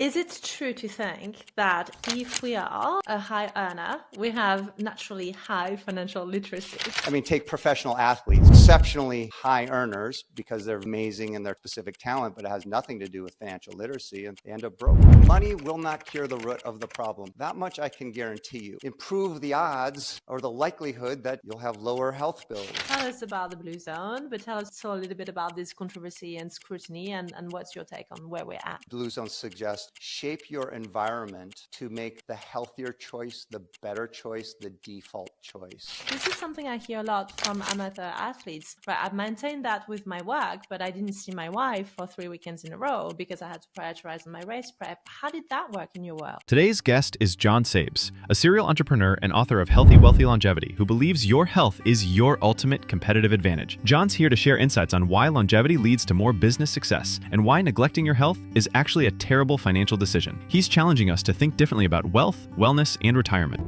Is it true to think that if we are a high earner, we have naturally high financial literacy? I mean, take professional athletes, exceptionally high earners because they're amazing in their specific talent, but it has nothing to do with financial literacy and they end up broke. Money will not cure the root of the problem. That much I can guarantee you. Improve the odds or the likelihood that you'll have lower health bills. Tell us about the Blue Zone, but tell us also a little bit about this controversy and scrutiny and what's your take on where we're at? Blue Zone suggests shape your environment to make the healthier choice, the better choice, the default choice. This is something I hear a lot from amateur athletes. Right, I've maintained that with my work, but I didn't see my wife for 3 weekends in a row because I had to prioritize on my race prep. How did that work in your world? Today's guest is Jon Sabas, a serial entrepreneur and author of Healthy, Wealthy Longevity, who believes your health is your ultimate competitive advantage. Jon's here to share insights on why longevity leads to more business success and why neglecting your health is actually a terrible financial decision. He's challenging us to think differently about wealth, wellness, and retirement.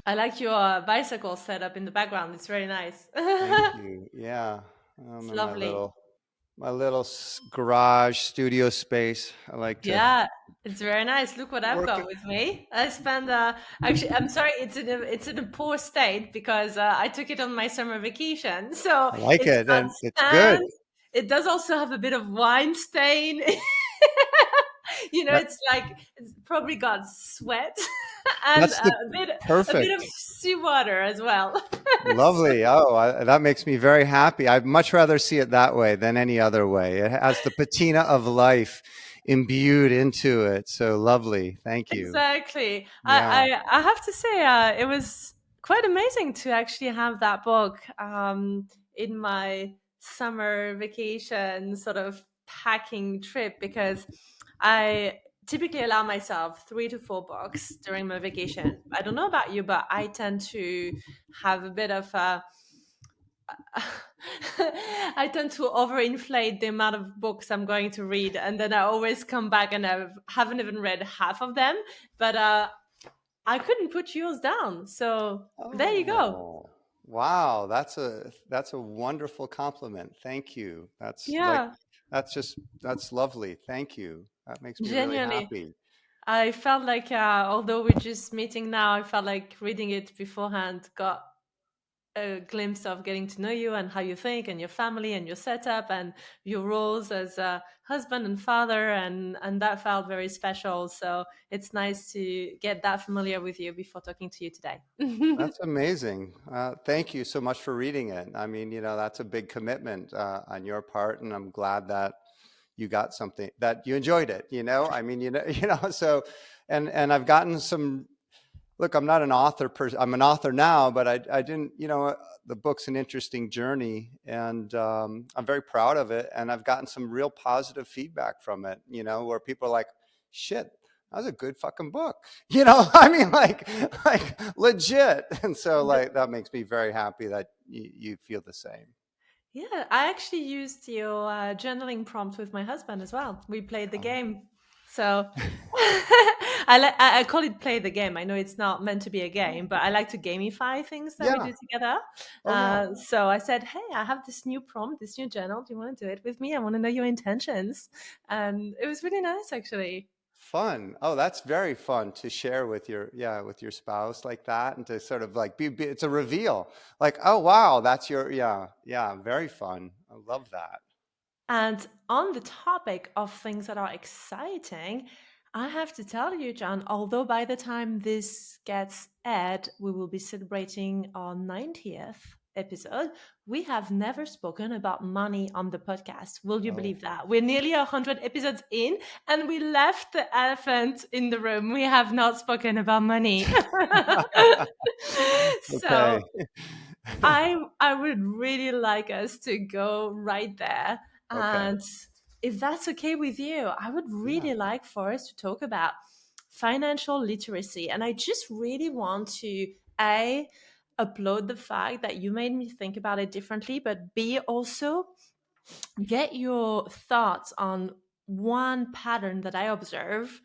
I like your bicycle setup in the background. It's very nice. Thank you. Yeah. It's lovely. My little garage studio space. I like to. Yeah, it's very nice. Look what I've got with me. I spent actually, I'm sorry, it's in a poor state because I took it on my summer vacation. So I like it, and it's sand. good. It does also have a bit of wine stain. It's like it's probably got sweat and That's a bit of seawater as well. Lovely. That makes me very happy. I'd much rather see it that way than any other way. It has the patina of life imbued into it. So lovely. Thank you. Exactly. Yeah. I have to say, it was quite amazing to actually have that book in my summer vacation sort of packing trip because I typically allow myself 3 to 4 books during my vacation. I don't know about you, but I tend to have a bit of I tend to overinflate the amount of books I'm going to read, and then I always come back and I haven't even read half of them. But I couldn't put yours down, so there you go. Wow, that's a wonderful compliment. Thank you. That's lovely. Thank you. That makes me really Genuinely. happy. I felt like, although we're just meeting now, I felt like reading it beforehand got a glimpse of getting to know you and how you think and your family and your setup and your roles as a husband and father, and that felt very special. So it's nice to get that familiar with you before talking to you today. That's amazing. Thank you so much for reading it. I mean, that's a big commitment on your part, and I'm glad that you got something that you enjoyed it. I mean, so, and I've gotten some. Look, I'm not an author person. I'm an author now, but I didn't, the book's an interesting journey, and I'm very proud of it. And I've gotten some real positive feedback from it, where people are like, shit, that was a good fucking book. I mean, like legit. And so that makes me very happy that you feel the same. Yeah, I actually used your journaling prompt with my husband as well. We played the game. So I call it play the game. I know it's not meant to be a game, but I like to gamify things that we do together. So I said, hey, I have this new prompt, this new journal. Do you want to do it with me? I want to know your intentions. And it was really nice, actually. Fun. Oh, that's very fun to share with your spouse like that, and to sort of like be it's a reveal. Like, oh wow, that's your very fun. I love that. And on the topic of things that are exciting, I have to tell you, Jon, although by the time this gets aired, we will be celebrating our 90th episode, we have never spoken about money on the podcast. Will you believe that? We're nearly 100 episodes in, and we left the elephant in the room. We have not spoken about money. So I would really like us to go right there. And if that's okay with you, I would really like for us to talk about financial literacy. And I just really want to, A, upload the fact that you made me think about it differently, but B, also get your thoughts on one pattern that I observe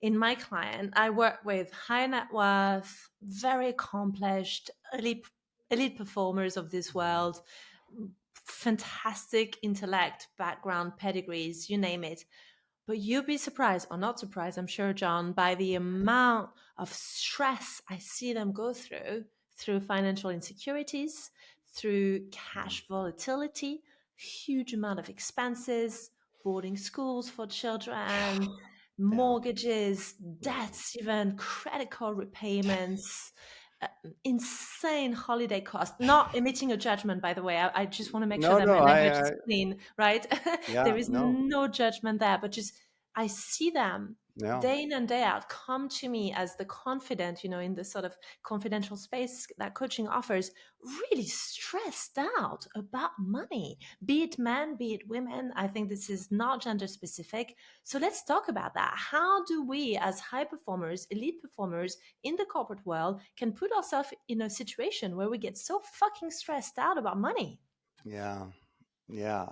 in my client. I work with high net worth, very accomplished, elite performers of this world, fantastic intellect, background, pedigrees, you name it. But you'd be surprised, or not surprised, I'm sure, John, by the amount of stress I see them go through financial insecurities, through Mm. cash volatility, huge amount of expenses, boarding schools for children, Yeah. mortgages, Yeah. debts, even credit card repayments, uh, insane holiday costs. Not emitting a judgment, by the way. I just want to make sure No, that my no, language is clean, right? yeah, There is no, no judgment there, but just I see them no. day in and day out come to me as the confident, in the sort of confidential space that coaching offers, really stressed out about money, be it men, be it women. I think this is not gender specific. So let's talk about that. How do we, as high performers, elite performers in the corporate world, can put ourselves in a situation where we get so fucking stressed out about money? Yeah. Yeah.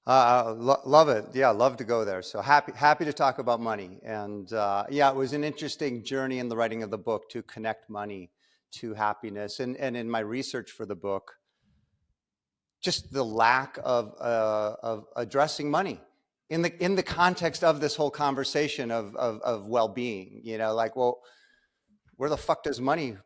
Love it. Yeah, love to go there. So happy to talk about money. And yeah, it was an interesting journey in the writing of the book to connect money to happiness. And in my research for the book, just the lack of addressing money in the context of this whole conversation of well-being. Like, well, where the fuck does money?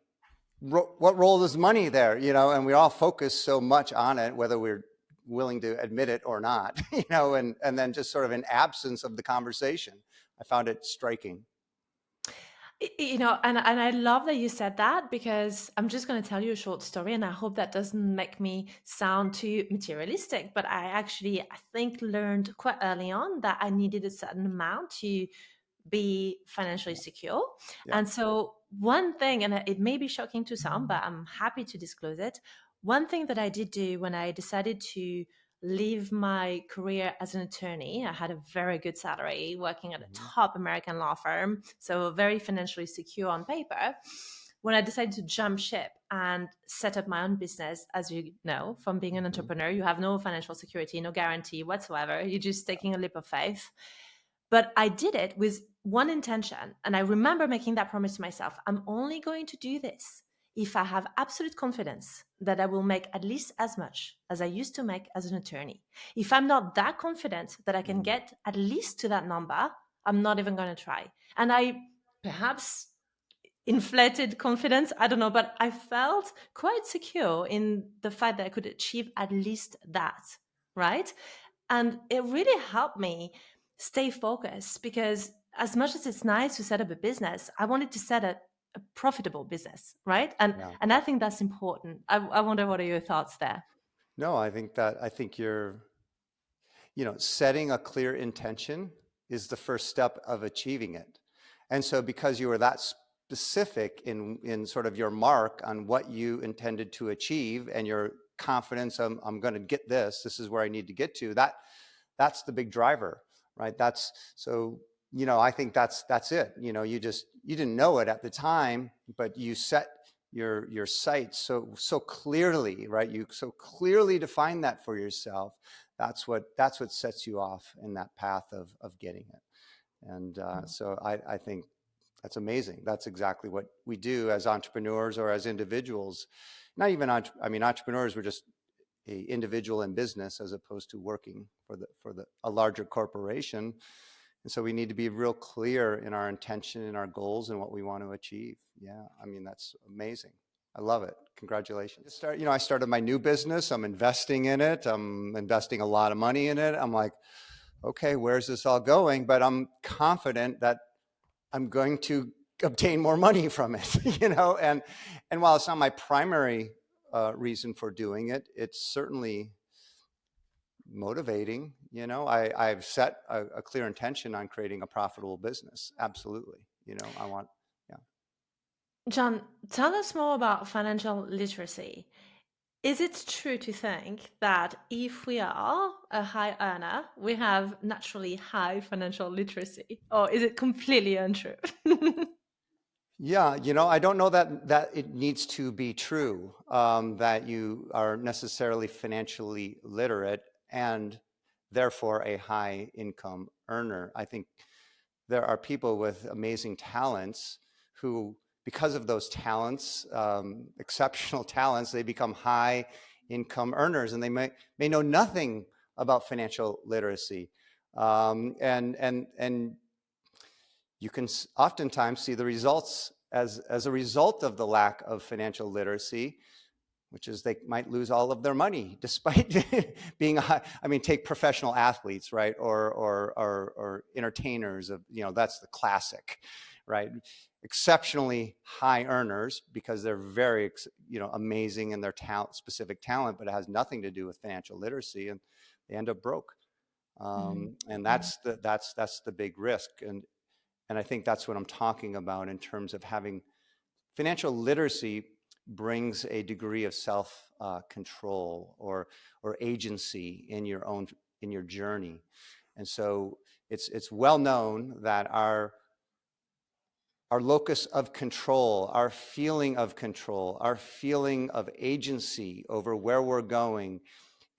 What role is money there? And we all focus so much on it, whether we're willing to admit it or not. And then just sort of an absence of the conversation. I found it striking. And I love that you said that, because I'm just going to tell you a short story, and I hope that doesn't make me sound too materialistic, but I think learned quite early on that I needed a certain amount to be financially secure. Yeah. And so one thing, and it may be shocking to some, but I'm happy to disclose it. One thing that I did do when I decided to leave my career as an attorney, I had a very good salary working at a Mhm. top American law firm, so very financially secure on paper. When I decided to jump ship and set up my own business, as you know, from being an Mhm. entrepreneur, you have no financial security, no guarantee whatsoever. You're just taking a leap of faith. But I did it with one intention. And I remember making that promise to myself: I'm only going to do this if I have absolute confidence that I will make at least as much as I used to make as an attorney. If I'm not that confident that I can Mhm. get at least to that number, I'm not even going to try. And I perhaps inflated confidence, I don't know, but I felt quite secure in the fact that I could achieve at least that, right? And it really helped me stay focused, because as much as it's nice to set up a business, I wanted to set a profitable business, right? and Yeah. and I think that's important. I wonder, what are your thoughts there? No, I think you're, setting a clear intention is the first step of achieving it. And so because you were that specific in sort of your mark on what you intended to achieve and your confidence, I'm going to get this is where I need to get to, that's the big driver, right? That's so, I think that's it. You didn't know it at the time, but you set your sights so clearly, right? You so clearly define that for yourself. That's what sets you off in that path of getting it. And so I think that's amazing. That's exactly what we do as entrepreneurs or as individuals. Not even entrepreneurs. We're just a individual in business as opposed to working for a larger corporation. And so we need to be real clear in our intention and our goals and what we want to achieve. Yeah, that's amazing. I love it. Congratulations. I started my new business. I'm investing in it. I'm investing a lot of money in it. I'm like, okay, where's this all going? But I'm confident that I'm going to obtain more money from it, and while it's not my primary reason for doing it, it's certainly motivating. I've set a clear intention on creating a profitable business. Absolutely. I want, yeah. John, tell us more about financial literacy. Is it true to think that if we are a high earner, we have naturally high financial literacy? Or is it completely untrue? Yeah, I don't know that it needs to be true, that you are necessarily financially literate and therefore a high income earner. I think there are people with amazing talents who, because of those talents, exceptional talents, they become high income earners, and they may know nothing about financial literacy. And you can oftentimes see the results as a result of the lack of financial literacy, which is they might lose all of their money despite being I mean, take professional athletes, right? Or entertainers of, that's the classic, right? Exceptionally high earners because they're very, amazing in their specific talent, but it has nothing to do with financial literacy, and they end up broke. And that's the big risk. And I think that's what I'm talking about in terms of having financial literacy brings a degree of self control or agency in your journey. And so it's well known that our locus of control, our feeling of control, our feeling of agency over where we're going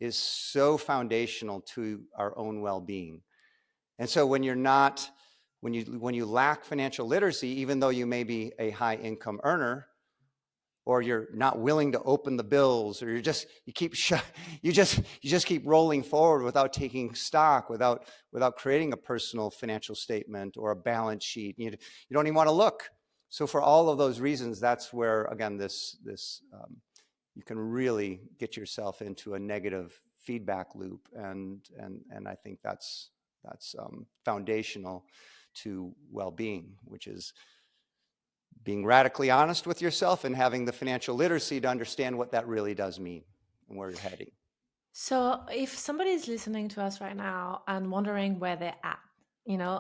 is so foundational to our own well-being. And so when you're not, when you lack financial literacy, even though you may be a high income earner, or you're not willing to open the bills, or you just keep rolling forward without taking stock, without creating a personal financial statement or a balance sheet. You don't even want to look. So for all of those reasons, that's where, again, this you can really get yourself into a negative feedback loop, and I think that's foundational to well-being, which is being radically honest with yourself and having the financial literacy to understand what that really does mean and where you're heading. So if somebody is listening to us right now and wondering where they're at,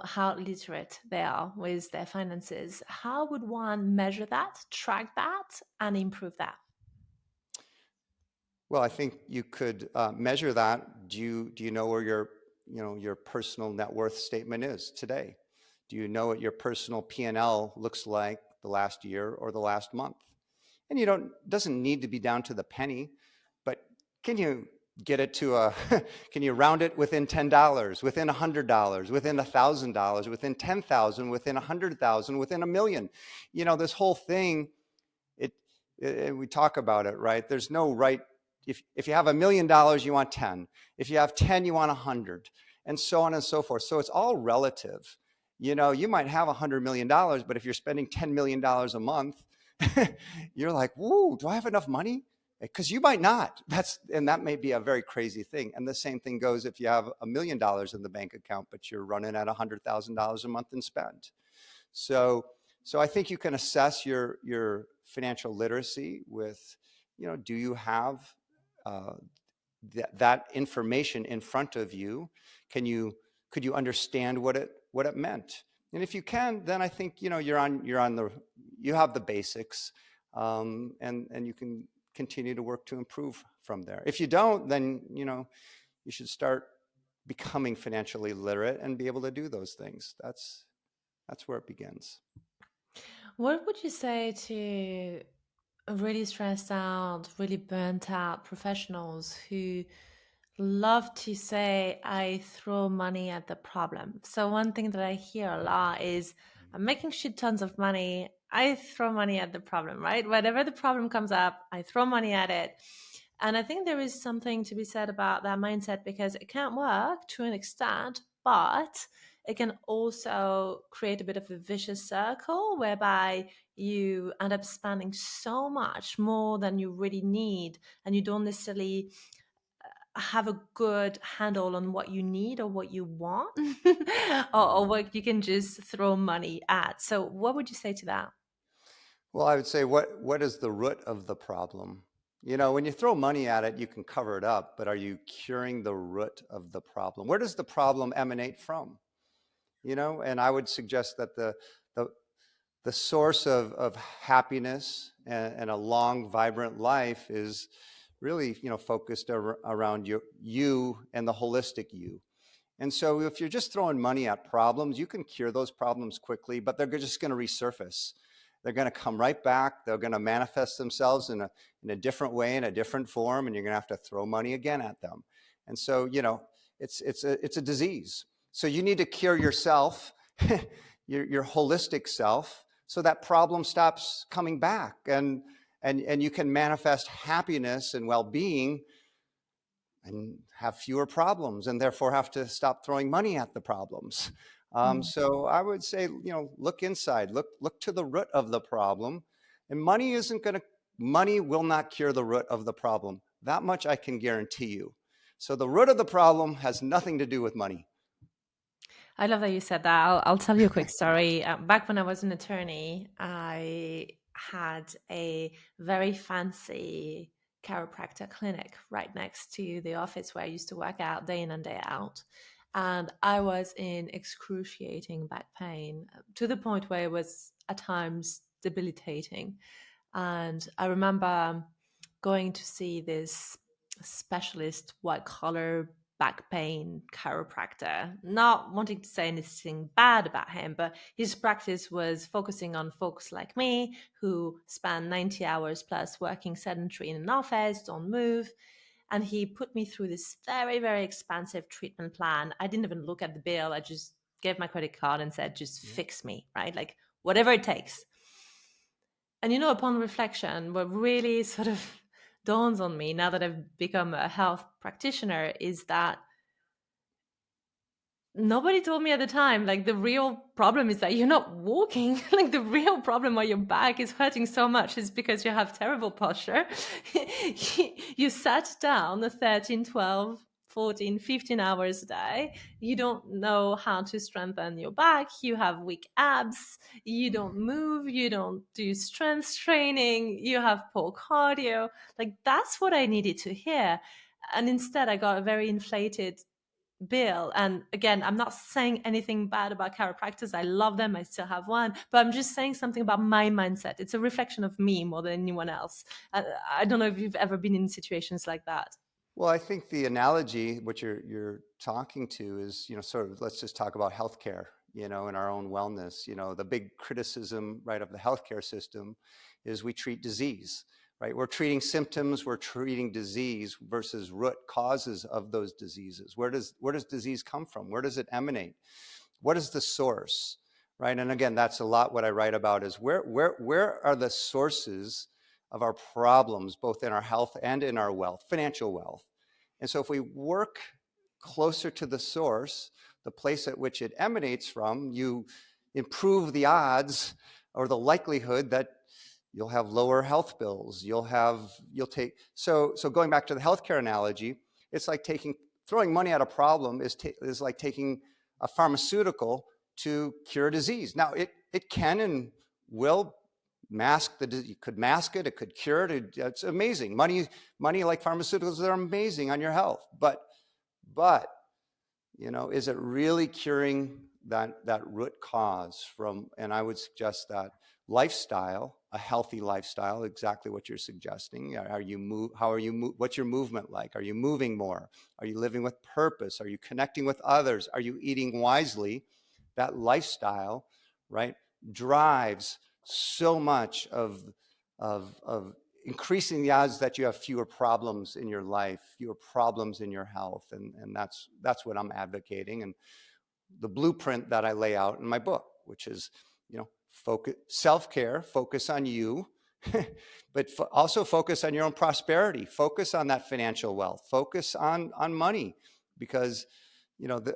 how literate they are with their finances, how would one measure that, track that, and improve that? Well, I think you could measure that. Do you know where your personal net worth statement is today? Do you know what your personal P&L looks like the last year or the last month? And doesn't need to be down to the penny, but can you get it to can you round it within $10, within $100, within $1,000, within 10,000, within 100,000, within $1 million? This whole thing, we talk about it, right? There's no right. If you have $1 million, you want 10. If you have 10, you want 100, and so on and so forth. So it's all relative. You might have $100 million, but if you're spending $10 million a month, you're like, whoa, do I have enough money? Because you might not. And that may be a very crazy thing. And the same thing goes if you have $1 million in the bank account, but you're running at $100,000 a month in spend. So I think you can assess your financial literacy with, do you have that information in front of you? Could you understand what it meant? And if you can, then I think you have the basics, and you can continue to work to improve from there. If you don't, then you should start becoming financially literate and be able to do those things. That's where it begins. What would you say to really stressed out, really burnt out professionals who love to say, I throw money at the problem? So one thing that I hear a lot is, I'm making shit tons of money, I throw money at the problem, right? Whatever the problem comes up, I throw money at it. And I think there is something to be said about that mindset, because it can work to an extent, but it can also create a bit of a vicious circle whereby you end up spending so much more than you really need, and you don't necessarily have a good handle on what you need or what you want, or what you can just throw money at. So what would you say to that? Well, I would say what is the root of the problem? When you throw money at it, you can cover it up, but are you curing the root of the problem? Where does the problem emanate from? And I would suggest that the source of happiness and a long, vibrant life is really, focused around you and the holistic you. And so if you're just throwing money at problems, you can cure those problems quickly, but they're just going to resurface. They're going to come right back. They're going to manifest themselves in a different way, in a different form, and you're going to have to throw money again at them. And so, it's a disease. So you need to cure yourself, your holistic self, so that problem stops coming back. And and you can manifest happiness and well-being and have fewer problems, and therefore have to stop throwing money at the problems. So I would say, look inside, look to the root of the problem, and money will not cure the root of the problem. That much I can guarantee you. So the root of the problem has nothing to do with money. I love that you said that. I'll tell you a quick story. Back when I was an attorney, I had a very fancy chiropractor clinic right next to the office where I used to work out day in and day out. And I was in excruciating back pain to the point where it was at times debilitating. And I remember going to see this specialist white collar back pain chiropractor, not wanting to say anything bad about him, but his practice was focusing on folks like me who spend 90 hours plus working sedentary in an office, don't move. And he put me through this very, very expensive treatment plan. I didn't even look at the bill. I just gave my credit card and said, just fix me, right? Like whatever it takes. And upon reflection, what really sort of dawns on me now that I've become a health practitioner is that nobody told me at the time, like, the real problem is that you're not walking. Like, the real problem why your back is hurting so much is because you have terrible posture. You sat down the 13, 12, 14, 15 hours a day. You don't know how to strengthen your back. You have weak abs. You don't move. You don't do strength training. You have poor cardio. Like, that's what I needed to hear. And instead, I got a very inflated bill. And again, I'm not saying anything bad about chiropractors. I love them. I still have one, but I'm just saying something about my mindset. It's a reflection of me more than anyone else. I don't know if you've ever been in situations like that. Well, I think the analogy, what you're talking to is, sort of, let's just talk about healthcare, and our own wellness. The big criticism, right, of the healthcare system is we treat disease, right? We're treating symptoms, we're treating disease versus root causes of those diseases. Where does disease come from? Where does it emanate? What is the source, right? And again, that's a lot what I write about is where are the sources of our problems, both in our health and in our wealth, financial wealth. And so if we work closer to the source, the place at which it emanates from, you improve the odds or the likelihood that you'll have lower health bills. So going back to the healthcare analogy, it's like throwing money at a problem is like taking a pharmaceutical to cure a disease. Now it can and will mask the disease. You could mask it. It could cure it. It's amazing. Money like pharmaceuticals are amazing on your health. But is it really curing that root cause from? And I would suggest that lifestyle, a healthy lifestyle, exactly what you're suggesting. What's your movement like? Are you moving more? Are you living with purpose? Are you connecting with others? Are you eating wisely? That lifestyle, right, drives so much of increasing the odds that you have fewer problems in your life, fewer problems in your health. And that's what I'm advocating. And the blueprint that I lay out in my book, which is, focus, self-care, focus on you, but also focus on your own prosperity, focus on that financial wealth, focus on money, because,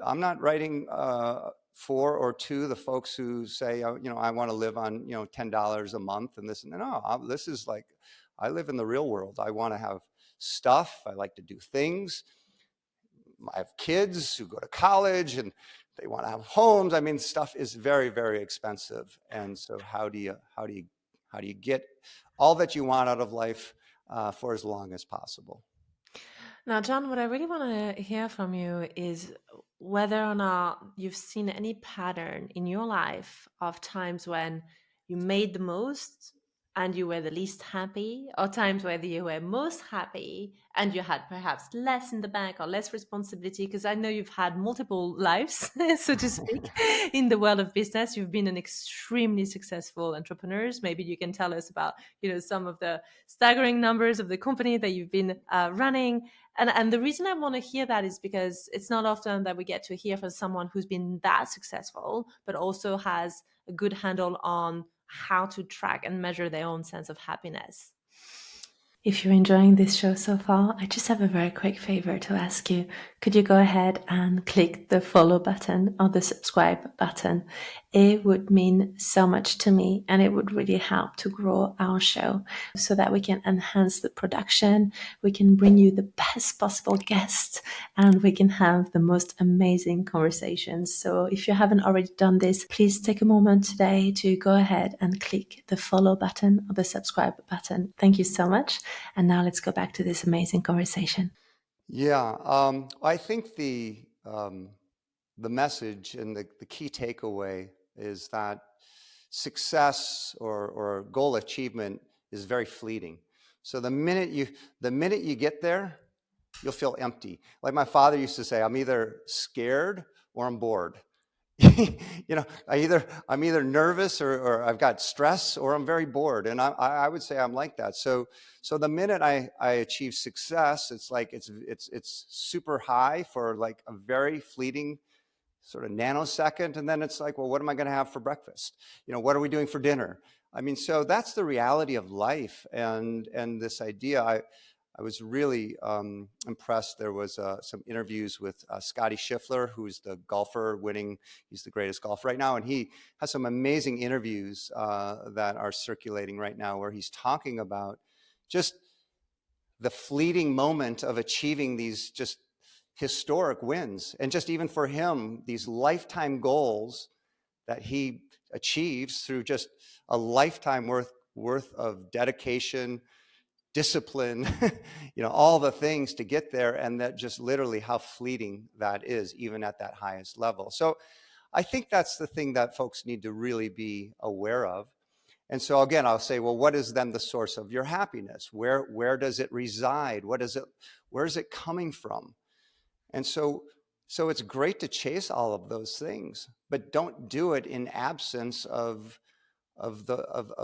I'm not writing for or to the folks who say, I want to live on, $10 a month and this. No, this is like, I live in the real world. I want to have stuff. I like to do things. I have kids who go to college and they want to have homes. I mean, stuff is very, very expensive. And so how do you get all that you want out of life for as long as possible? Now, John, what I really want to hear from you is whether or not you've seen any pattern in your life of times when you made the most and you were the least happy, or times where you were most happy and you had perhaps less in the bank or less responsibility. Because I know you've had multiple lives, so to speak, in the world of business. You've been an extremely successful entrepreneur. Maybe you can tell us about, some of the staggering numbers of the company that you've been running. And the reason I want to hear that is because it's not often that we get to hear from someone who's been that successful, but also has a good handle on how to track and measure their own sense of happiness. If you're enjoying this show so far, I just have a very quick favor to ask you. Could you go ahead and click the follow button or the subscribe button? It would mean so much to me, and it would really help to grow our show so that we can enhance the production, we can bring you the best possible guests, and we can have the most amazing conversations. So if you haven't already done this, please take a moment today to go ahead and click the follow button or the subscribe button. Thank you so much. And now let's go back to this amazing conversation. Yeah, I think the message and the key takeaway is that success or goal achievement is very fleeting. So the minute you get there, you'll feel empty. Like my father used to say, I'm either scared or I'm bored. I'm either nervous or I've got stress or I'm very bored, and I would say I'm like that. So the minute I achieve success, it's like it's super high for like a very fleeting sort of nanosecond, and then it's like, well, what am I going to have for breakfast? What are we doing for dinner? I mean, so that's the reality of life, and this idea. I was really impressed. There was some interviews with Scotty Scheffler, who's the golfer winning. He's the greatest golfer right now, and he has some amazing interviews that are circulating right now, where he's talking about just the fleeting moment of achieving these just historic wins, and just even for him, these lifetime goals that he achieves through just a lifetime worth of dedication, discipline, all the things to get there, and that just literally how fleeting that is, even at that highest level. So I think that's the thing that folks need to really be aware of. And so again, I'll say, well, what is then the source of your happiness? Where does it reside? Where is it coming from? And so it's great to chase all of those things, but don't do it in absence of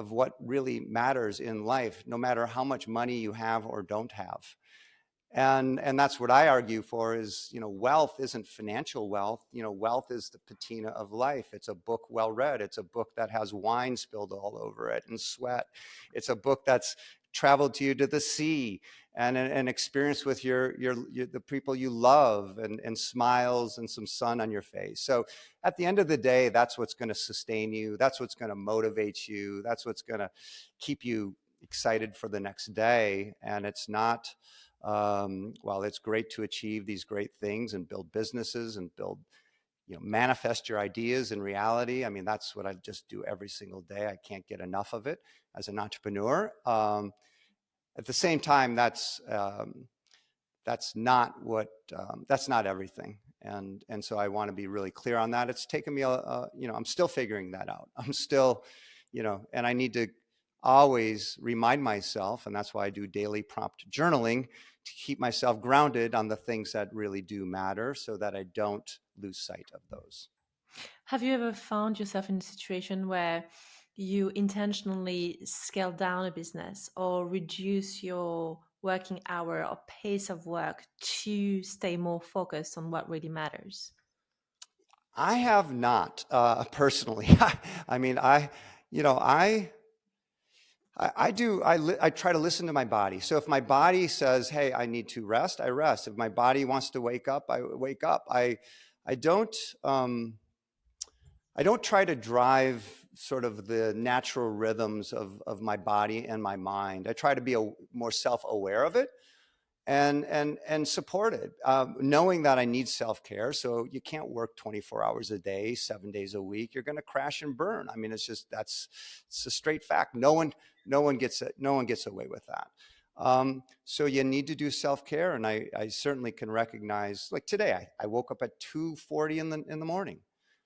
what really matters in life, no matter how much money you have or don't have. And that's what I argue for is, wealth isn't financial wealth. Wealth is the patina of life. It's a book well read. It's a book that has wine spilled all over it and sweat. It's a book that's traveled to you to the sea and an experience with the people you love, and smiles and some sun on your face. So at the end of the day, that's what's going to sustain you. That's what's going to motivate you. That's what's going to keep you excited for the next day. And it's not, while it's great to achieve these great things and build businesses and manifest your ideas in reality. I mean, that's what I just do every single day. I can't get enough of it as an entrepreneur. At the same time, that's not everything. And so I want to be really clear on that. It's taken me I'm still figuring that out. I'm still, and I need to always remind myself, and that's why I do daily prompt journaling, to keep myself grounded on the things that really do matter, so that I don't lose sight of those. Have you ever found yourself in a situation where you intentionally scale down a business or reduce your working hour or pace of work to stay more focused on what really matters? I have not personally. I mean, I try to listen to my body. So if my body says, "Hey, I need to rest," I rest. If my body wants to wake up, I wake up. I don't I don't try to drive sort of the natural rhythms of my body and my mind. I try to be more self-aware of it and support it, knowing that I need self-care. So you can't work 24 hours a day, 7 days a week. You're going to crash and burn. I mean, it's a straight fact. No one gets away with that. So you need to do self-care, and I certainly can recognize. Like today, I woke up at 2:40 in the morning,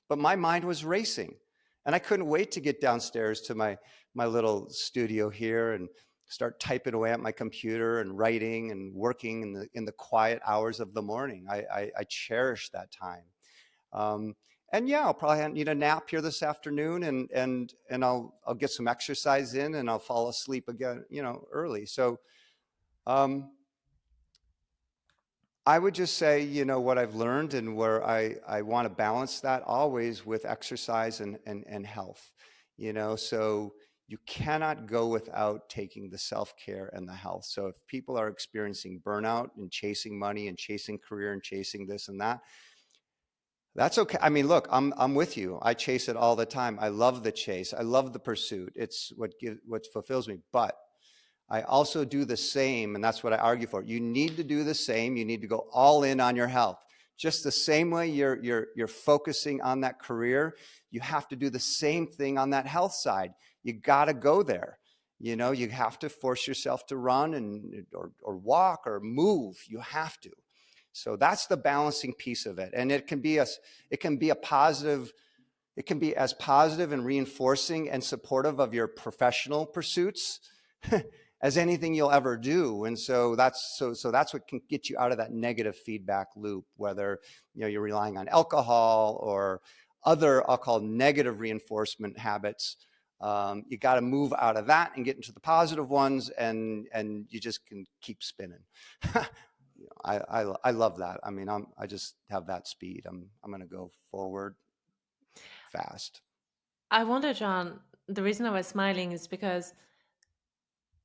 but my mind was racing, and I couldn't wait to get downstairs to my little studio here and start typing away at my computer and writing and working in the quiet hours of the morning. I cherish that time. And yeah, I'll probably need a nap here this afternoon, and I'll get some exercise in, and I'll fall asleep again, early. So I would just say, what I've learned, and where I want to balance that always with exercise and health. So you cannot go without taking the self-care and the health. So if people are experiencing burnout and chasing money and chasing career and chasing this and that, that's okay. I mean, look, I'm with you. I chase it all the time. I love the chase. I love the pursuit. It's what fulfills me. But I also do the same, and that's what I argue for. You need to do the same. You need to go all in on your health. Just the same way you're focusing on that career, you have to do the same thing on that health side. You got to go there. You know, you have to force yourself to run and or walk or move. You have to. So that's the balancing piece of it, and it can be a positive. It can be as positive and reinforcing and supportive of your professional pursuits as anything you'll ever do. And so that's what can get you out of that negative feedback loop, whether you're relying on alcohol or other, I'll call, negative reinforcement habits. You got to move out of that and get into the positive ones, and you just can keep spinning. I love that. I mean, I just have that speed. I'm going to go forward fast. I wonder, John, the reason I was smiling is because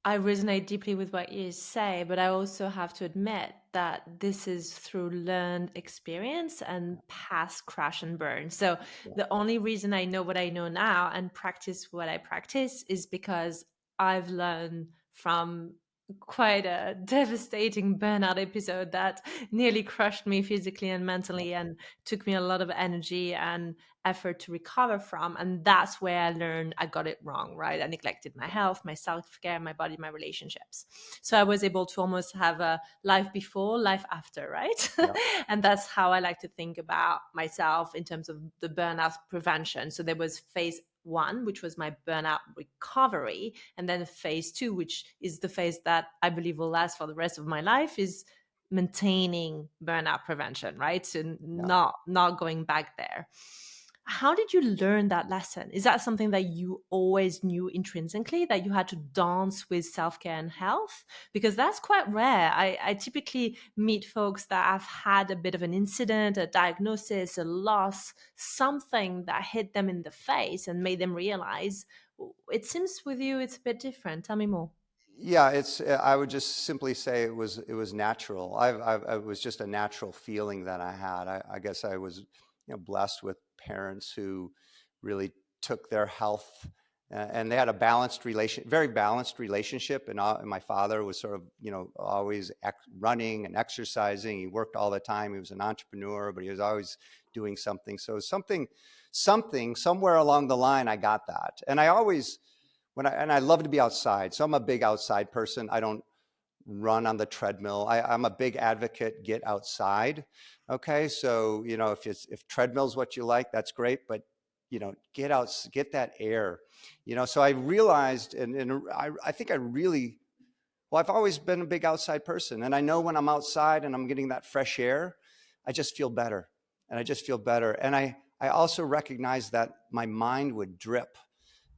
I resonate deeply with what you say, but I also have to admit that this is through learned experience and past crash and burn. So Yeah. the only reason I know what I know now and practice what I practice is because I've learned from quite a devastating burnout episode that nearly crushed me physically and mentally and took me a lot of energy and effort to recover from. And that's where I learned I got it wrong, right? I neglected my health, my self-care, my body, my relationships. So I was able to almost have a life before, life after, right? Yeah. And that's how I like to think about myself in terms of the burnout prevention. So there was phase one, which was my burnout recovery, and then phase two, which is the phase that I believe will last for the rest of my life, is maintaining burnout prevention, right? So Yeah. not going back there. How did you learn that lesson? Is that something that you always knew intrinsically, that you had to dance with self-care and health? Because that's quite rare. I typically meet folks that have had a bit of an incident, a diagnosis, a loss, something that hit them in the face and made them realize. It seems with you it's a bit different. Tell me more. Yeah, I would just simply say it was natural. It was just a natural feeling that I had. I guess I was, blessed with parents who really took their health, and they had a very balanced relationship. And my father was sort of, always running and exercising. He worked all the time. He was an entrepreneur, but he was always doing something. So somewhere along the line, I got that. And I always, and I love to be outside. So I'm a big outside person. I don't run on the treadmill. I'm a big advocate, get outside. Okay. So, if treadmill's what you like, that's great, but get out, get that air, so I realized, and I think I really, well, I've always been a big outside person. And I know when I'm outside and I'm getting that fresh air, I just feel better, and I just feel better. And I also recognize that my mind would drip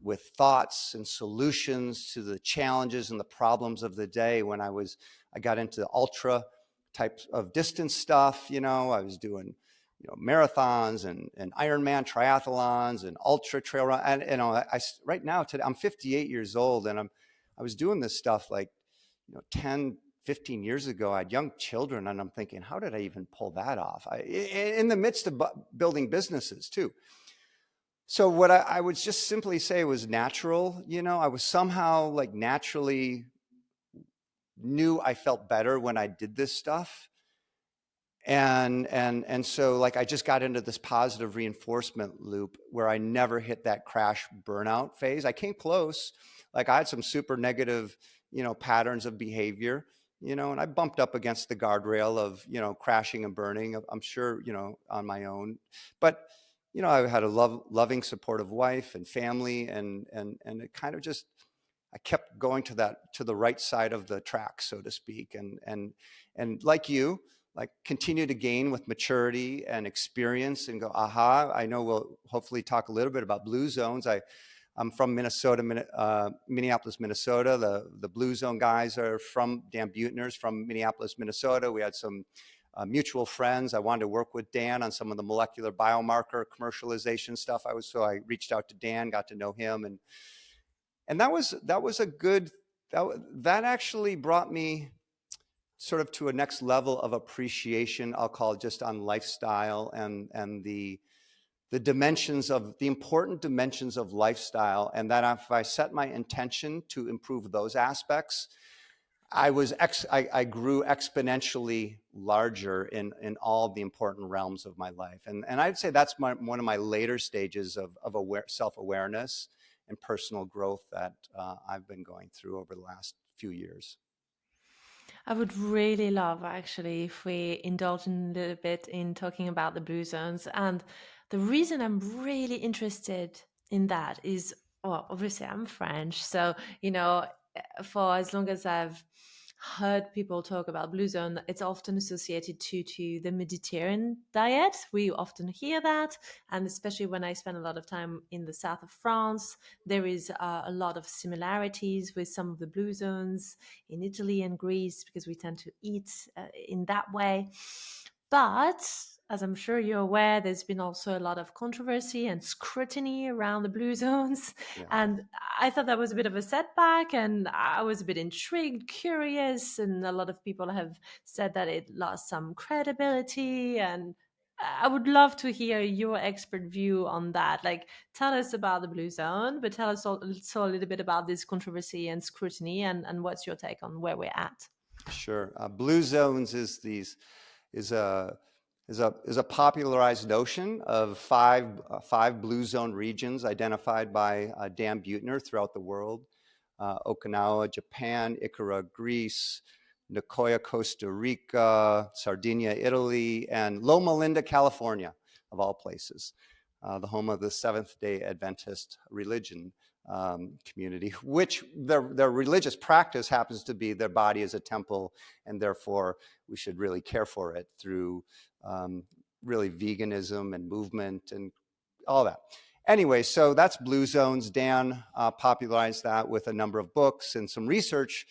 with thoughts and solutions to the challenges and the problems of the day. When I got into the ultra type of distance stuff, I was doing, marathons and Ironman triathlons and ultra trail run. And, right now today, I'm 58 years old, and I was doing this stuff like, 10, 15 years ago. I had young children, and I'm thinking, how did I even pull that off? In the midst of building businesses too. So what I would just simply say was natural. I was somehow like naturally knew I felt better when I did this stuff. And so like I just got into this positive reinforcement loop where I never hit that crash burnout phase. I came close. Like I had some super negative, patterns of behavior, and I bumped up against the guardrail of, crashing and burning, I'm sure, on my own. But I had a loving, supportive wife and family, and it kind of just, I kept going to the right side of the track, so to speak, and like you, like continue to gain with maturity and experience, and go, aha! I know we'll hopefully talk a little bit about blue zones. I'm from Minnesota, Minneapolis, Minnesota. The Blue Zone guys are from Dan Buettner's from Minneapolis, Minnesota. We had some mutual friends. I wanted to work with Dan on some of the molecular biomarker commercialization stuff. So I reached out to Dan, got to know him, and And that was a good, that actually brought me sort of to a next level of appreciation, I'll call it, just on lifestyle and the dimensions of the important dimensions of lifestyle. And that if I set my intention to improve those aspects, I grew exponentially larger in all the important realms of my life. And I'd say that's one of my later stages of self-awareness and personal growth that I've been going through over the last few years. I would really love, actually, if we indulge in a little bit in talking about the blue zones. And the reason I'm really interested in that is, well, obviously I'm French. So, for as long as I've heard people talk about blue zone, it's often associated to the Mediterranean diet. We often hear that. And especially when I spend a lot of time in the south of France, there is a lot of similarities with some of the blue zones in Italy and Greece, because we tend to eat in that way. But as I'm sure you're aware, there's been also a lot of controversy and scrutiny around the blue zones. Yeah. And I thought that was a bit of a setback, and I was a bit intrigued, curious, and a lot of people have said that it lost some credibility. And I would love to hear your expert view on that. Like, tell us about the blue zone, but tell us also a little bit about this controversy and scrutiny, and what's your take on where we're at. Sure. Blue zones is a popularized notion of five blue zone regions identified by Dan Buettner throughout the world: Okinawa, Japan; Ikara, Greece; Nicoya, Costa Rica; Sardinia, Italy; and Loma Linda, California, of all places, the home of the Seventh-day Adventist religion community, which their religious practice happens to be their body is a temple, and therefore we should really care for it through really veganism and movement and all that. Anyway, so that's blue zones. Dan popularized that with a number of books and some research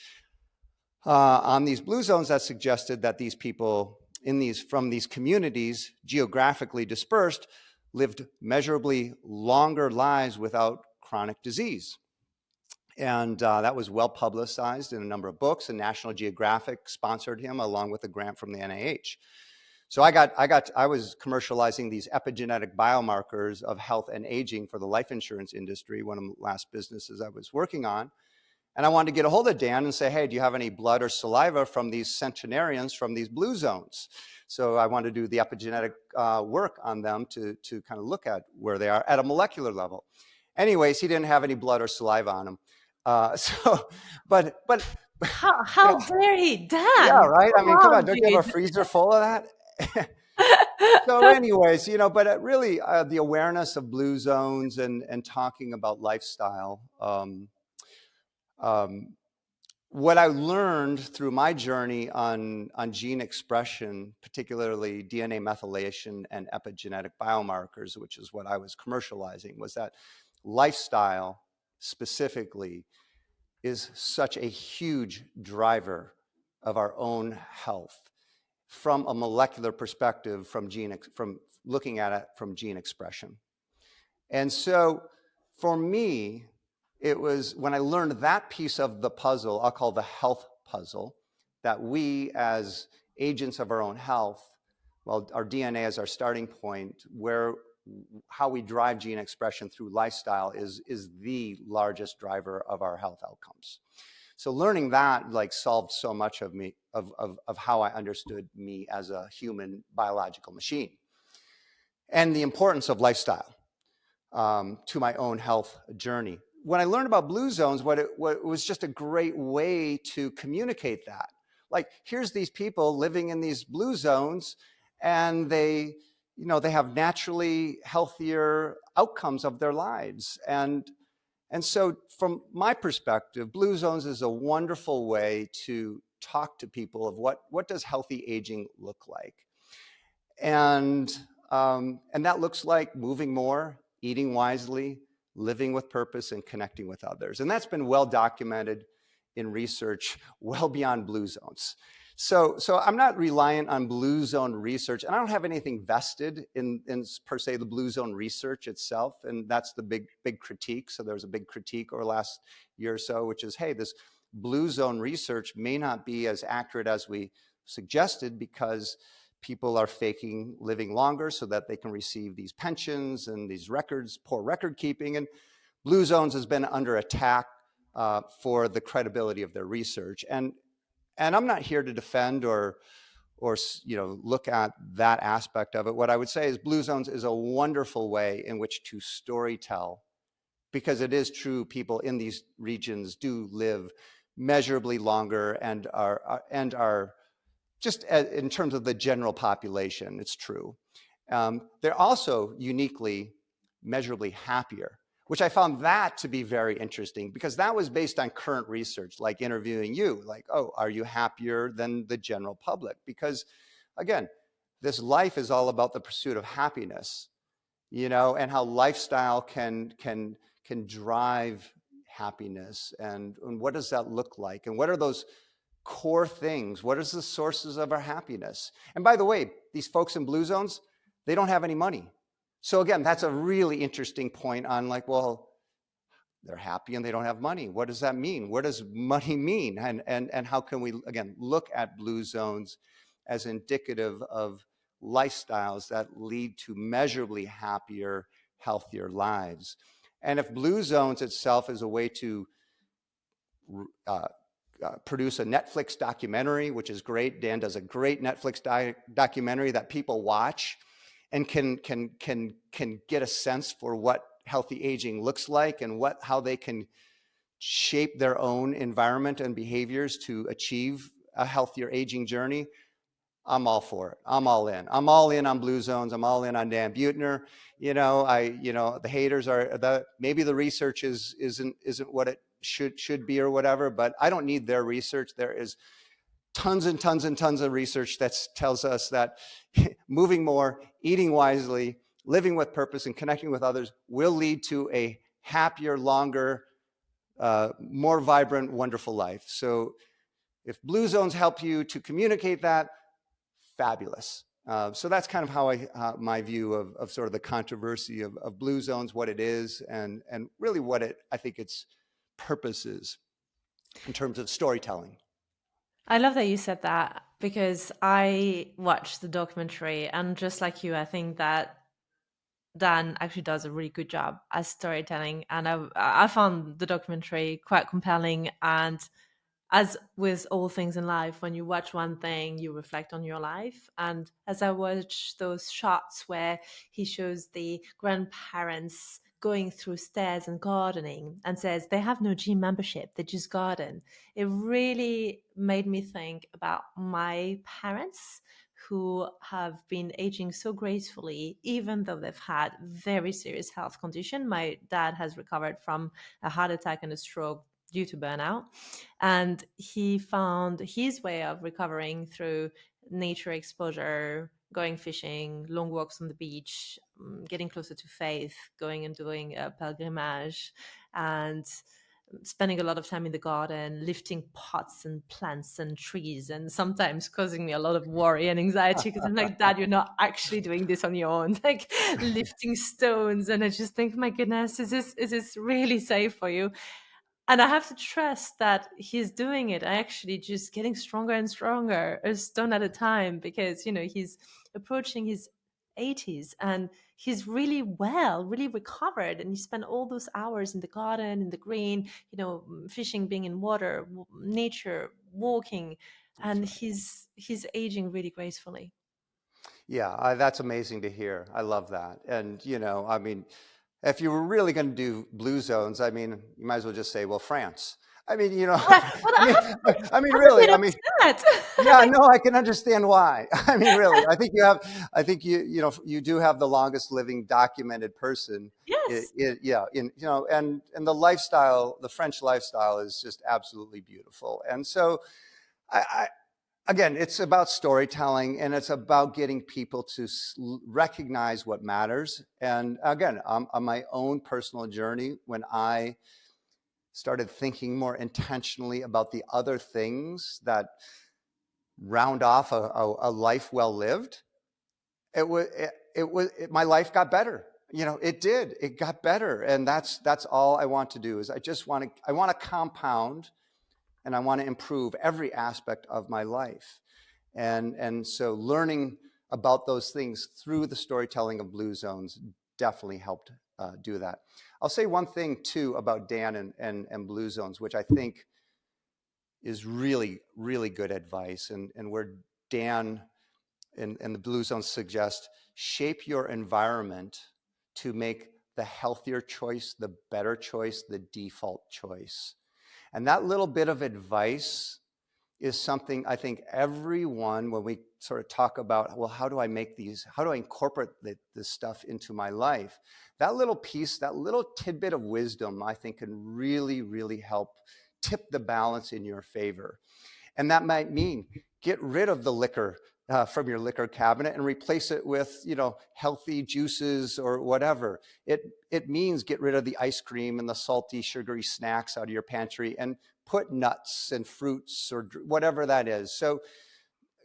on these blue zones that suggested that these people from these communities, geographically dispersed, lived measurably longer lives without chronic disease. And that was well publicized in a number of books, and National Geographic sponsored him along with a grant from the NIH. So I was commercializing these epigenetic biomarkers of health and aging for the life insurance industry, one of the last businesses I was working on. And I wanted to get a hold of Dan and say, hey, do you have any blood or saliva from these centenarians from these blue zones? So I wanted to do the epigenetic work on them to kind of look at where they are at a molecular level. Anyways, he didn't have any blood or saliva on him. But how dare he, Dan? Yeah, right. I mean, come on, don't you have a freezer full of that? So anyways, but really the awareness of blue zones and talking about lifestyle, what I learned through my journey on gene expression, particularly DNA methylation and epigenetic biomarkers, which is what I was commercializing, was that lifestyle specifically is such a huge driver of our own health from a molecular perspective, from looking at it from gene expression. And so for me, it was when I learned that piece of the puzzle, I'll call the health puzzle, that we as agents of our own health, well, our DNA is our starting point, how we drive gene expression through lifestyle is the largest driver of our health outcomes. So learning that solved so much of me, of how I understood me as a human biological machine, and the importance of lifestyle to my own health journey. When I learned about blue zones, what was just a great way to communicate that. Like, here's these people living in these blue zones, and they have naturally healthier outcomes of their lives. And so from my perspective, blue zones is a wonderful way to talk to people of what does healthy aging look like. And that looks like moving more, eating wisely, living with purpose, and connecting with others. And that's been well documented in research well beyond blue zones. So I'm not reliant on blue zone research, and I don't have anything vested in per se the blue zone research itself, and that's the big critique. So there was a big critique over the last year or so, which is, hey, this blue zone research may not be as accurate as we suggested because people are faking living longer so that they can receive these pensions and these records, poor record keeping, and blue zones has been under attack for the credibility of their research. And I'm not here to defend or look at that aspect of it. What I would say is blue zones is a wonderful way in which to story tell, because it is true people in these regions do live measurably longer and are just in terms of the general population, it's true. They're also uniquely, measurably happier, which I found that to be very interesting because that was based on current research, like interviewing you, like, oh, are you happier than the general public? Because again, this life is all about the pursuit of happiness, and how lifestyle can drive happiness, and what does that look like? And what are those core things? What is the sources of our happiness? And by the way, these folks in blue zones, they don't have any money. So again, that's a really interesting point on like, well, they're happy and they don't have money. What does that mean? What does money mean? And how can we, again, look at blue zones as indicative of lifestyles that lead to measurably happier, healthier lives? And if blue zones itself is a way to produce a Netflix documentary, which is great. Dan does a great Netflix documentary that people watch and can get a sense for what healthy aging looks like and how they can shape their own environment and behaviors to achieve a healthier aging journey. I'm all for it. I'm all in. I'm all in on blue zones. I'm all in on Dan Buettner. The haters are maybe the research isn't what it should be or whatever, but I don't need their research. There is tons and tons and tons of research that tells us that moving more, eating wisely, living with purpose, and connecting with others will lead to a happier, longer, more vibrant, wonderful life. So if blue zones help you to communicate that, fabulous. So that's kind of how my view of sort of the controversy of blue zones, what it is, and really what I think its purpose is in terms of storytelling. I love that you said that because I watched the documentary, and just like you, I think that Dan actually does a really good job as storytelling, and I found the documentary quite compelling. And as with all things in life, when you watch one thing, you reflect on your life. And as I watch those shots where he shows the grandparents going through stairs and gardening and says they have no gym membership, they just garden, it really made me think about my parents who have been aging so gracefully, even though they've had very serious health condition. My dad has recovered from a heart attack and a stroke due to burnout. And he found his way of recovering through nature exposure, going fishing, long walks on the beach, getting closer to faith, going and doing a pilgrimage, and spending a lot of time in the garden, lifting pots and plants and trees, and sometimes causing me a lot of worry and anxiety because I'm like, Dad, you're not actually doing this on your own, like lifting stones. And I just think, my goodness, is this really safe for you? And I have to trust that he's doing it, actually just getting stronger and stronger, a stone at a time, because he's approaching his 80s and he's really well, really recovered, and he spent all those hours in the garden, in the green, fishing, being in water, nature, walking, That's and right. he's aging really gracefully. Yeah, that's amazing to hear. I love that. And, I mean, if you were really going to do blue zones, I mean, you might as well just say, well, France. I mean, Well, I mean, I mean, I'm a really, bit I mean, upset. yeah, no, I can understand why. I mean, really, I think you do have the longest living documented person. Yes. Yeah, and the lifestyle, the French lifestyle is just absolutely beautiful. And so I again, it's about storytelling and it's about getting people to recognize what matters. And again, on my own personal journey, when I started thinking more intentionally about the other things that round off a life well lived, my life got better. It did. It got better, and that's all I want to do. Is I want to compound, and I want to improve every aspect of my life, and so learning about those things through the storytelling of Blue Zones definitely helped do that. I'll say one thing too about Dan and Blue Zones, which I think is really, really good advice, and where Dan and the Blue Zones suggest: shape your environment to make the healthier choice, the better choice, the default choice. And that little bit of advice is something I think everyone, when we sort of talk about, well, how do I incorporate this stuff into my life? That little piece, that little tidbit of wisdom, I think can really, really help tip the balance in your favor. And that might mean get rid of the liquor from your liquor cabinet and replace it with, healthy juices or whatever. It means get rid of the ice cream and the salty, sugary snacks out of your pantry and put nuts and fruits or whatever that is. So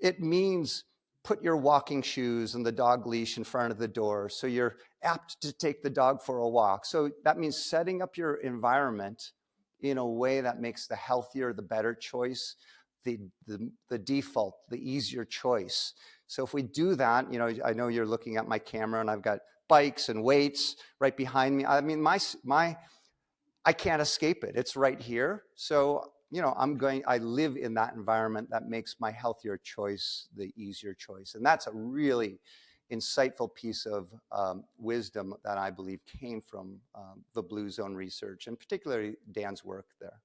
it means put your walking shoes and the dog leash in front of the door so you're apt to take the dog for a walk. So that means setting up your environment in a way that makes the healthier, the better choice, the default, the easier choice. So if we do that, I know you're looking at my camera and I've got bikes and weights right behind me. I mean, I can't escape it. It's right here. So, I live in that environment that makes my healthier choice the easier choice. And that's a really insightful piece of wisdom that I believe came from the Blue Zone research, and particularly Dan's work there.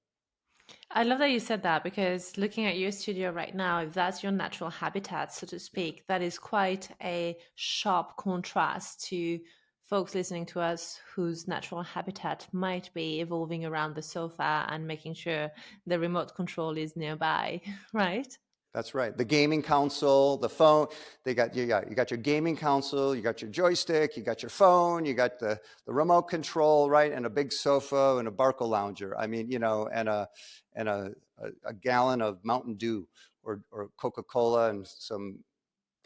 I love that you said that, because looking at your studio right now, if that's your natural habitat, so to speak, that is quite a sharp contrast to folks listening to us whose natural habitat might be evolving around the sofa and making sure the remote control is nearby, right? That's right. The gaming console, the phone, you got your gaming console, you got your joystick, you got your phone, you got the remote control, right? And a big sofa and a Barco lounger. I mean, and a gallon of Mountain Dew or Coca-Cola and some,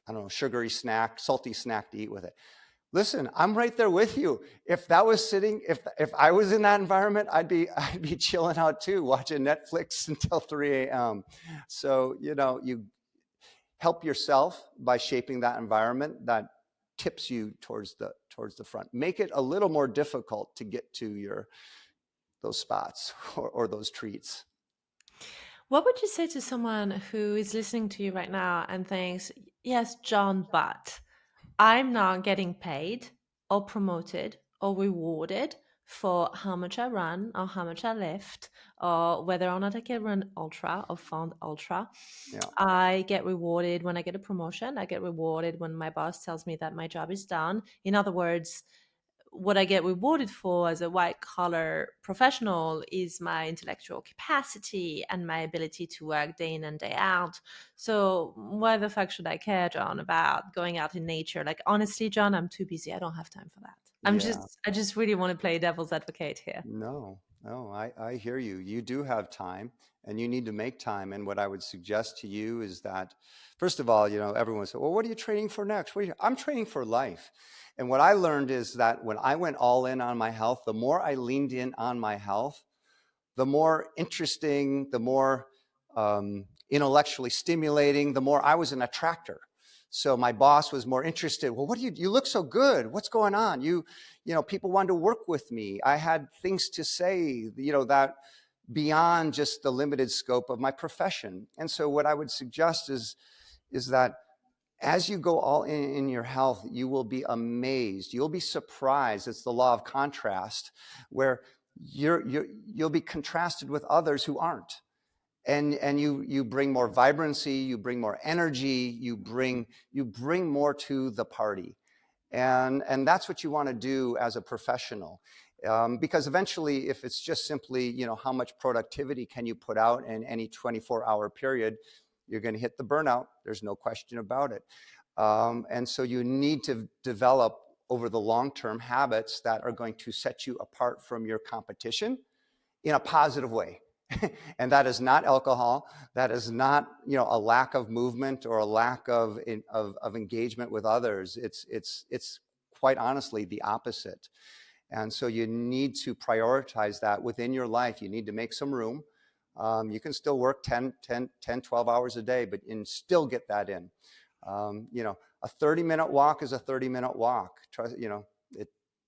I don't know, sugary snack, salty snack to eat with it. Listen, I'm right there with you. If that was if I was in that environment, I'd be chilling out too, watching Netflix until 3 a.m. So, you help yourself by shaping that environment that tips you towards the front. Make it a little more difficult to get to those spots or those treats. What would you say to someone who is listening to you right now and thinks, yes, John, but I'm not getting paid or promoted or rewarded for how much I run or how much I lift or whether or not I can run ultra or fund ultra. Yeah. I get rewarded when I get a promotion. I get rewarded when my boss tells me that my job is done. In other words, what I get rewarded for as a white collar professional is my intellectual capacity and my ability to work day in and day out. So why the fuck should I care, John, about going out in nature? Like, honestly, John, I'm too busy. I don't have time for that. Yeah. I just really want to play devil's advocate here. No, I hear you. You do have time and you need to make time. And what I would suggest to you is that, first of all, everyone says, well, what are you training for next? I'm training for life. And what I learned is that when I went all in on my health, the more I leaned in on my health, the more interesting, the more intellectually stimulating, the more I was an attractor. So my boss was more interested. Well, what do you look so good? What's going on? People wanted to work with me. I had things to say, that beyond just the limited scope of my profession. And so what I would suggest is that as you go all in your health, you will be amazed. You'll be surprised. It's the law of contrast, where you'll be contrasted with others who aren't. And you bring more vibrancy, you bring more energy, you bring more to the party. And that's what you want to do as a professional. Because eventually, if it's just simply, how much productivity can you put out in any 24-hour period, you're going to hit the burnout. There's no question about it. And so you need to develop over the long term habits that are going to set you apart from your competition in a positive way. And that is not alcohol. That is not, a lack of movement or a lack of engagement with others. It's quite honestly the opposite. And so you need to prioritize that within your life. You need to make some room. You can still work 12 hours a day, but and still get that in. A 30-minute walk is a 30-minute walk.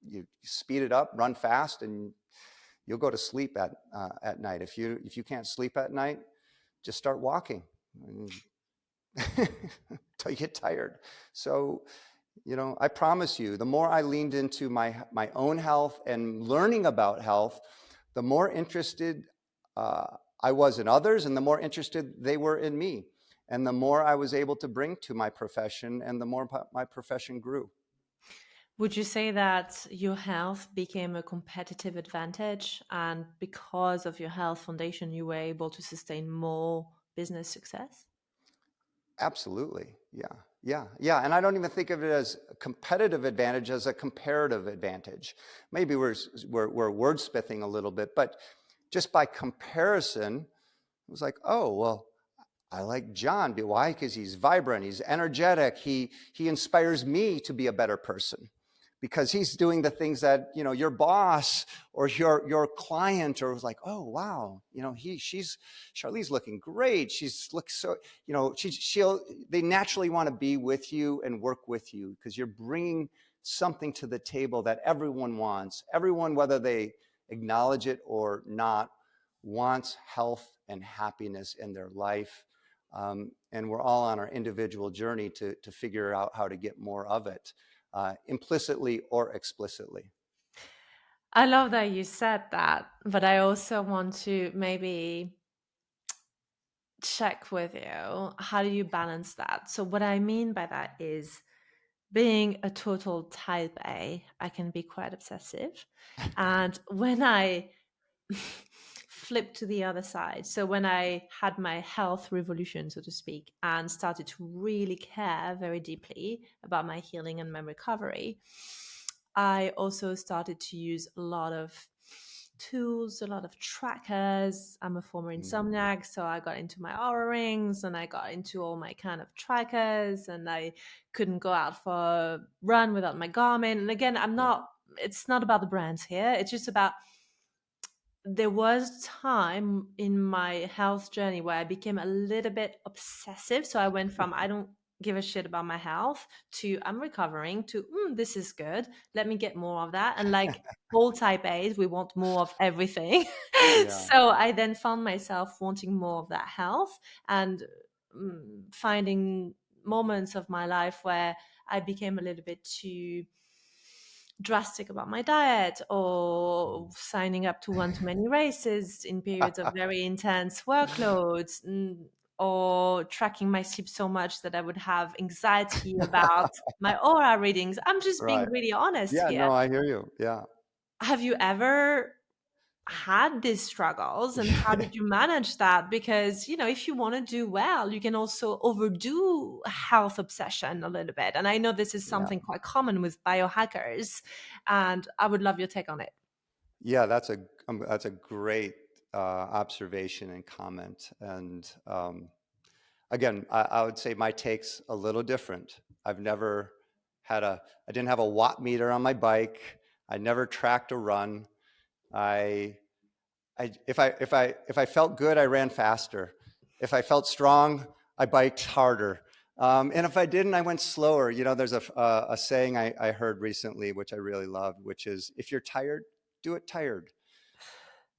You speed it up, run fast, and you'll go to sleep at night. If you can't sleep at night, just start walking until you get tired. So, I promise you, the more I leaned into my own health and learning about health, the more interested I was in others, and the more interested they were in me, and the more I was able to bring to my profession, and the more my profession grew. Would you say that your health became a competitive advantage, and because of your health foundation, you were able to sustain more business success? Absolutely. Yeah. And I don't even think of it as a competitive advantage, as a comparative advantage. Maybe we're wordsmithing a little bit, but just by comparison, it was like, oh, well, I like Jon. Why? Because he's vibrant, he's energetic, he inspires me to be a better person, because he's doing the things that your boss or your client or was like, oh wow, she's Charlize's looking great. She's looks so, they naturally want to be with you and work with you because you're bringing something to the table that everyone wants. Everyone, whether they acknowledge it or not, wants health and happiness in their life. And we're all on our individual journey to figure out how to get more of it, implicitly or explicitly. I love that you said that, but I also want to maybe check with you, how do you balance that? So what I mean by that is, being a total type A, I can be quite obsessive. And when I flipped to the other side, so when I had my health revolution, so to speak, and started to really care very deeply about my healing and my recovery, I also started to use a lot of tools, a lot of trackers. I'm a former insomniac, so I got into my Aura rings and I got into all my kind of trackers, and I couldn't go out for a run without my Garmin. And again, Yeah. it's not about the brands here. It's just about, there was time in my health journey where I became a little bit obsessive. So I went from I don't give a shit about my health to I'm recovering to this is good. Let me get more of that. And like all type A's, we want more of everything. Yeah. So I then found myself wanting more of that health, and finding moments of my life where I became a little bit too drastic about my diet, or signing up to one too many races in periods of very intense workloads, or tracking my sleep so much that I would have anxiety about my aura readings. I'm just being Right. really honest Yeah. here. No, I hear you. Yeah. Have you ever had these struggles, and how did you manage that? Because if you want to do well, you can also overdo health obsession a little bit, and I know this is Yeah. something quite common with biohackers, and I would love your take on it. Yeah. That's a great observation and comment. And again, I would say my take's a little different. I've never I didn't have a watt meter on my bike. I never tracked a run. I if I felt good, I ran faster. If I felt strong, I biked harder. And if I didn't, I went slower. There's a saying I heard recently, which I really loved, which is, if you're tired, do it tired.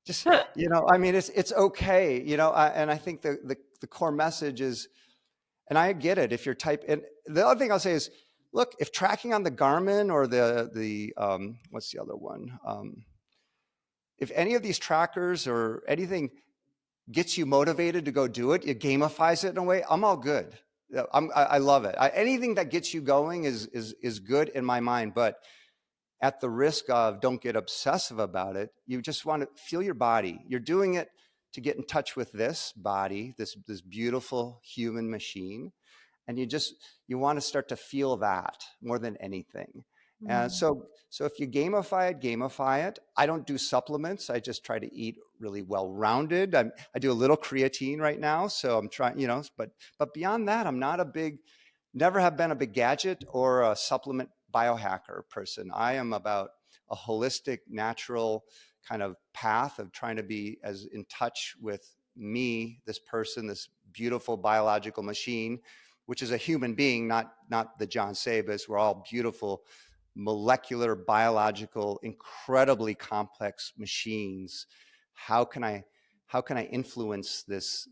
Just, I mean, it's okay. And I think the core message is, and I get it, if you're and the other thing I'll say is, look, if tracking on the Garmin or the what's the other one? If any of these trackers or anything gets you motivated to go do it, it gamifies it in a way, I'm all good. I love it. Anything that gets you going is good in my mind, but at the risk of, don't get obsessive about it. You just want to feel your body. You're doing it to get in touch with this body, this beautiful human machine. And you want to start to feel that more than anything. And Mm. so if you gamify it. I don't do supplements. I just try to eat really well-rounded. I do a little creatine right now, so I'm trying, but beyond that, I'm not a big, never have been a big gadget or a supplement biohacker person. I am about a holistic, natural kind of path of trying to be as in touch with me, this person, this beautiful biological machine, which is a human being, not the Jon Sabas. We're all beautiful, molecular, biological, incredibly complex machines. How can I influence this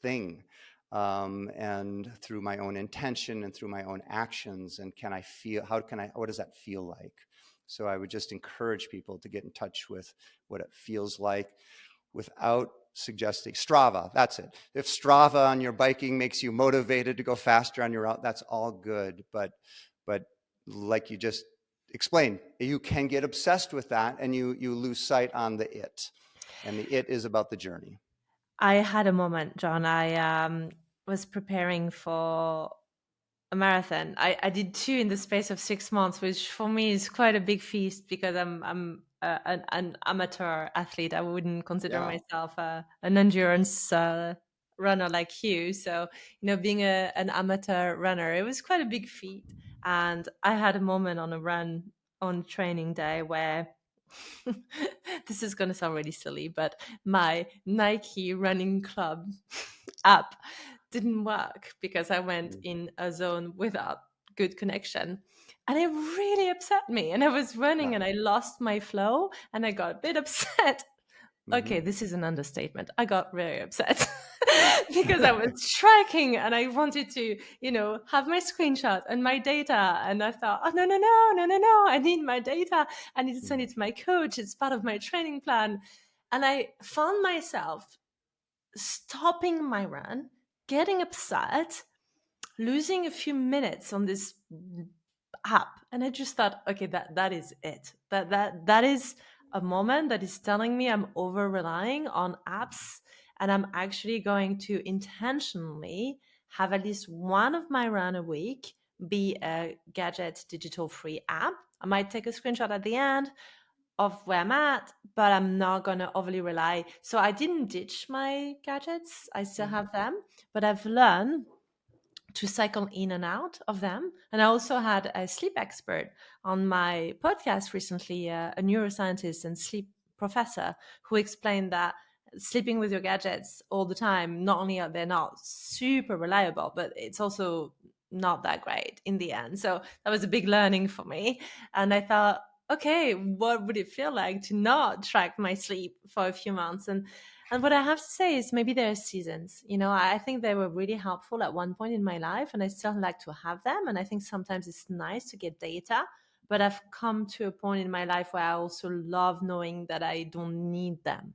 thing, and through my own intention and through my own actions, and what does that feel like? So I would just encourage people to get in touch with what it feels like without suggesting Strava. That's it. If Strava on your biking makes you motivated to go faster on your route, that's all good. But like you just explained, you can get obsessed with that, and you lose sight on the it. And the it is about the journey. I had a moment, John. I was preparing for a marathon. I did two in the space of 6 months, which for me is quite a big feast because I'm an amateur athlete. I wouldn't consider Yeah. myself an endurance runner like you. So, being an amateur runner, it was quite a big feat. And I had a moment on a run on training day where this is going to sound really silly, but my Nike running club app didn't work because I went in a zone without good connection. And it really upset me. And I was running Yeah. and I lost my flow and I got a bit upset. Mm-hmm. Okay, this is an understatement. I got very upset Yeah. because I was tracking and I wanted to, have my screenshot and my data. And I thought, oh, no, no, no, no, no, no. I need my data. I need to send Mhm. it to my coach. It's part of my training plan. And I found myself stopping my run, getting upset, losing a few minutes on this app, and I just thought, okay, that is it. That is a moment that is telling me I'm over relying on apps, and I'm actually going to intentionally have at least one of my run a week be a gadget digital free app. I might take a screenshot at the end of where I'm at, but I'm not going to overly rely. So I didn't ditch my gadgets. I still Mhm. have them, but I've learned to cycle in and out of them. And I also had a sleep expert on my podcast recently, a neuroscientist and sleep professor, who explained that sleeping with your gadgets all the time, not only are they not super reliable, but it's also not that great in the end. So that was a big learning for me. And I thought, okay, what would it feel like to not track my sleep for a few months? And what I have to say is maybe there are seasons. I think they were really helpful at one point in my life, and I still like to have them. And I think sometimes it's nice to get data, but I've come to a point in my life where I also love knowing that I don't need them.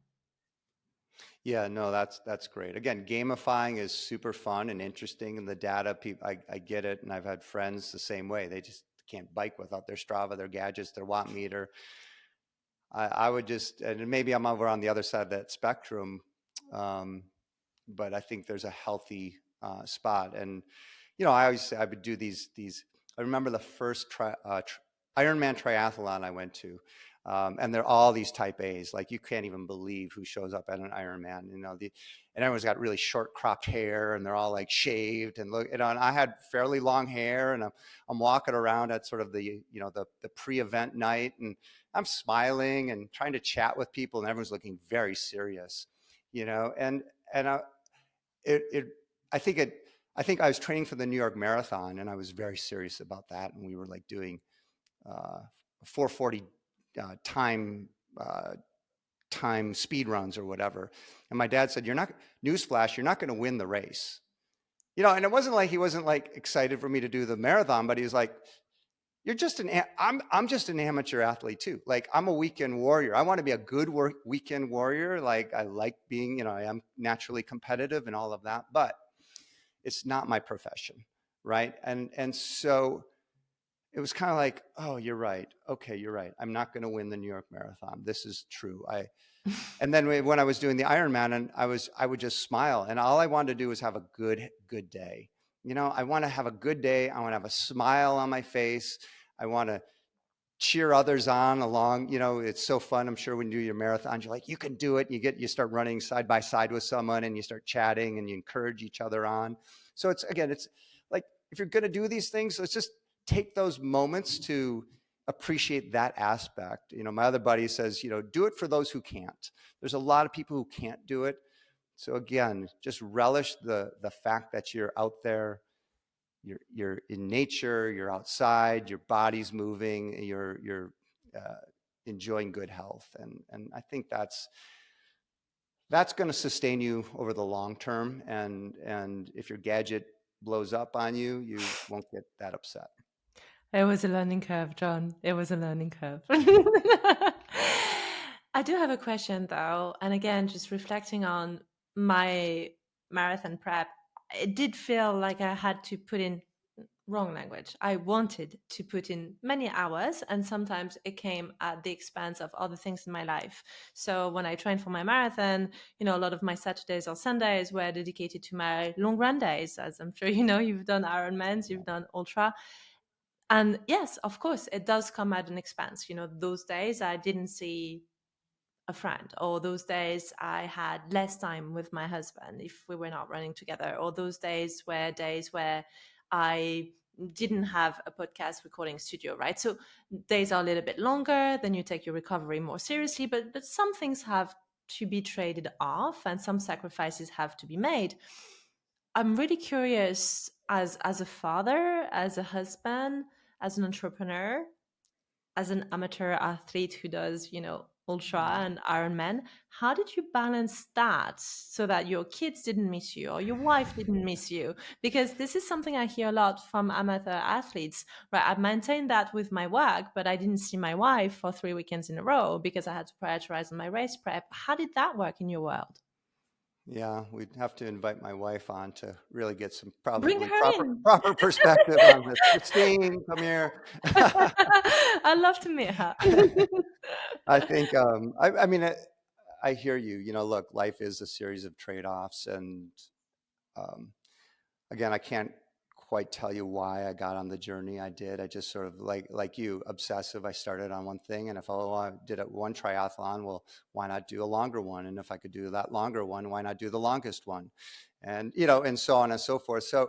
Yeah, no, that's great. Again, gamifying is super fun and interesting, and the data, people, I get it, and I've had friends the same way. They just can't bike without their Strava, their gadgets, their watt meter. I would just, and maybe I'm over on the other side of that spectrum, um, but I think there's a healthy spot. And I always say I would do these. I remember the first Ironman triathlon I went to, and they're all these type A's. Like, you can't even believe who shows up at an Ironman. And everyone's got really short cropped hair, and they're all like shaved and look. And I had fairly long hair, and I'm walking around at sort of the pre-event night, and I'm smiling and trying to chat with people, and everyone's looking very serious, and it, it I think it I think I was training for the New York Marathon, and I was very serious about that, and we were like doing 440 time time speed runs or whatever. And my dad said, "You're not, newsflash, you're not going to win the race." And it wasn't like he wasn't like excited for me to do the marathon, but he was like, "You're just I'm just an amateur athlete too. Like, I'm a weekend warrior. I want to be a good weekend warrior. Like, I like being, I am naturally competitive and all of that, but it's not my profession, right?" And so it was kind of like, "Oh, you're right. Okay, you're right. I'm not going to win the New York Marathon. This is true." And then when I was doing the Ironman, and I would just smile, and all I wanted to do was have a good day. I want to have a good day. I want to have a smile on my face. I want to cheer others on along. It's so fun. I'm sure when you do your marathons, you're like, you can do it. You start running side by side with someone and you start chatting and you encourage each other on. So it's like, if you're going to do these things, let's just take those moments to appreciate that aspect. My other buddy says, do it for those who can't. There's a lot of people who can't do it. So again, just relish the fact that you're out there, you're in nature, you're outside, your body's moving, you're enjoying good health, and I think that's going to sustain you over the long term. And if your gadget blows up on you, you won't get that upset. It was a learning curve, John. It was a learning curve. I do have a question though, and again, just reflecting on my marathon prep, it did feel like I had to put in wrong language. I wanted to put in many hours, and sometimes it came at the expense of other things in my life. So when I trained for my marathon, a lot of my Saturdays or Sundays were dedicated to my long run days. As I'm sure you've done Ironmans, you've done ultra. And yes, of course, it does come at an expense. Those days I didn't see a friend, or those days I had less time with my husband if we were not running together, or those days where I didn't have a podcast recording studio, right? So days are a little bit longer, then you take your recovery more seriously, but some things have to be traded off and some sacrifices have to be made. I'm really curious, as a father, as a husband, as an entrepreneur, as an amateur athlete who does, ultra and Ironman, how did you balance that so that your kids didn't miss you or your wife didn't miss you? Because this is something I hear a lot from amateur athletes, right? I maintained that with my work, but I didn't see my wife for 3 weekends in a row because I had to prioritize on my race prep. How did that work in your world? Yeah, we'd have to invite my wife on to really get some Bring probably her proper in. proper perspective on this. Christine, come here. I'd love to meet her. I think I mean I hear you. Look, life is a series of trade-offs, and um, again, I can't quite tell you why I got on the journey I did. I just sort of like you, obsessive. I started on one thing, and if I did one triathlon, well, why not do a longer one? And if I could do that longer one, why not do the longest one? And and so on and so forth. So,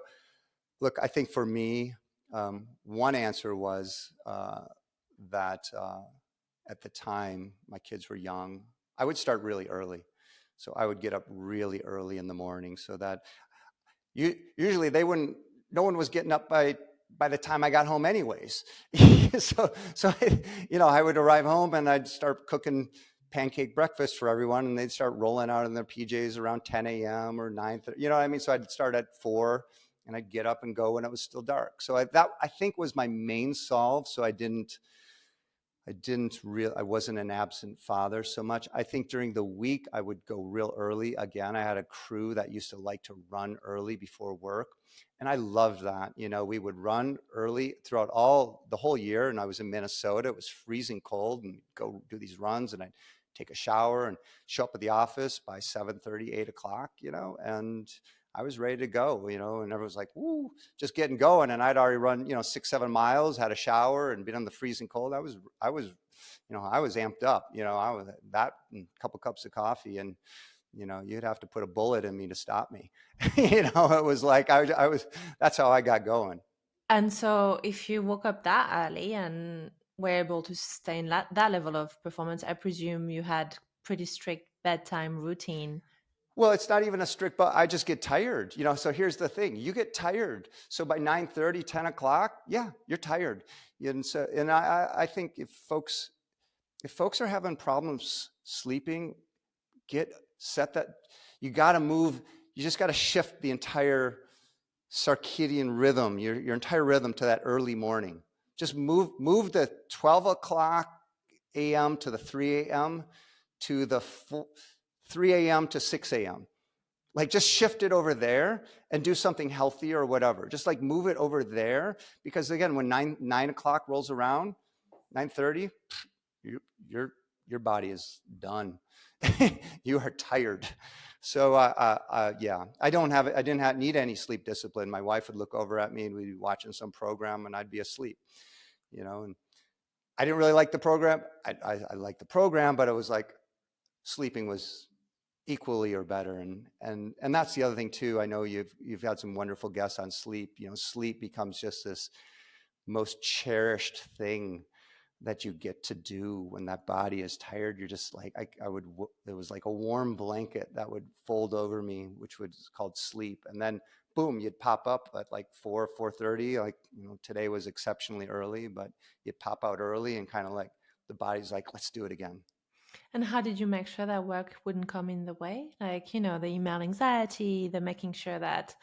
look, I think for me, one answer was that at the time my kids were young, I would start really early. So I would get up really early in the morning so that usually no one was getting up by the time I got home anyways. So I would arrive home and I'd start cooking pancake breakfast for everyone, and they'd start rolling out in their PJs around 10 a.m. or 9:30. You know what I mean? So I'd start at 4 and I'd get up and go when it was still dark. So that I think was my main solve. So I wasn't an absent father so much. I think during the week I would go real early. Again, I had a crew that used to like to run early before work, and I loved that. We would run early throughout the whole year, and I was in Minnesota. It was freezing cold, and go do these runs, and I'd take a shower and show up at the office by 7:30, 8 o'clock, and I was ready to go, and everyone's like, woo, just getting going. And I'd already run, 6-7 miles, had a shower and been in the freezing cold. I was, I was amped up, I was that and a couple cups of coffee, and, you'd have to put a bullet in me to stop me. It was like, that's how I got going. And so if you woke up that early and were able to sustain that level of performance, I presume you had pretty strict bedtime routine. Well, it's not even a strict, but I just get tired, so here's the thing, you get tired. So by 9:30, 10 o'clock, yeah, you're tired. And I think if folks are having problems sleeping, set that, you got to move, you just got to shift the entire circadian rhythm, your entire rhythm to that early morning. Just move the 12 o'clock a.m. to the 3 a.m. to the 3 a.m. to 6 a.m. Like, just shift it over there and do something healthy or whatever. Just like move it over there, because again, when 9 o'clock rolls around, 9:30, your body is done. You are tired. So yeah, I didn't need any sleep discipline. My wife would look over at me and we'd be watching some program and I'd be asleep. And I didn't really like the program. I liked the program, but it was like sleeping was equally or better. And that's the other thing too. I know you've had some wonderful guests on sleep. Sleep becomes just this most cherished thing that you get to do when that body is tired. You're just like, it was like a warm blanket that would fold over me, which was called sleep. And then boom, you'd pop up at like 4:30. Like, today was exceptionally early, but you'd pop out early and kind of like the body's like, let's do it again. And how did you make sure that work wouldn't come in the way? Like, the email anxiety, the making sure that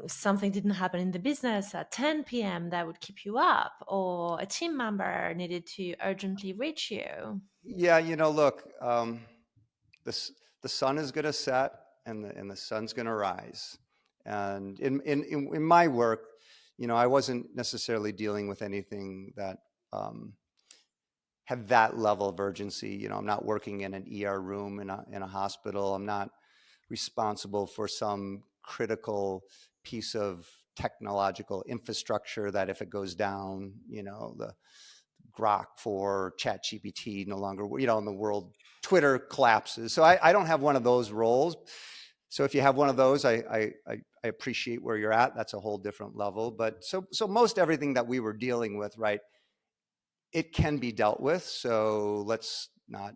something didn't happen in the business at 10 p.m. that would keep you up, or a team member needed to urgently reach you. Yeah, look, the sun is going to set and the sun's going to rise. And in my work, I wasn't necessarily dealing with anything that had that level of urgency. I'm not working in an ER room in a hospital. I'm not responsible for some critical piece of technological infrastructure that if it goes down, the Grok for ChatGPT no longer, in the world, Twitter collapses. So I don't have one of those roles. So if you have one of those, I appreciate where you're at. That's a whole different level. But so most everything that we were dealing with, right, it can be dealt with. So let's not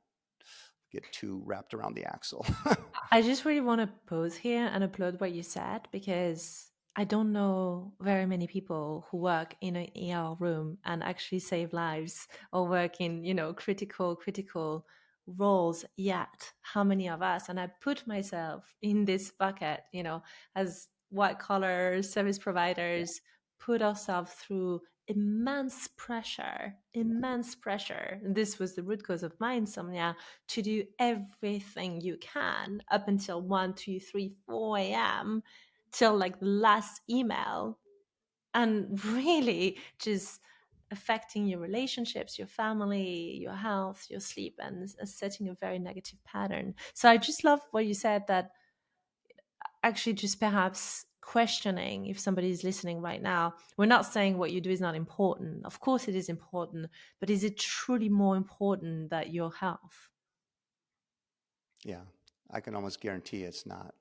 get too wrapped around the axle. I just really want to pause here and applaud what you said, because I don't know very many people who work in an ER room and actually save lives, or work in, critical roles yet. How many of us? And I put myself in this bucket, as white collar service providers, put ourselves through immense pressure, immense pressure. And this was the root cause of my insomnia, to do everything you can up until 1, 2, 3, 4 a.m. till like the last email, and really just affecting your relationships, your family, your health, your sleep, and setting a very negative pattern. So I just love what you said, that actually just perhaps questioning, if somebody is listening right now, we're not saying what you do is not important. Of course it is important, but is it truly more important than your health? Yeah, I can almost guarantee it's not.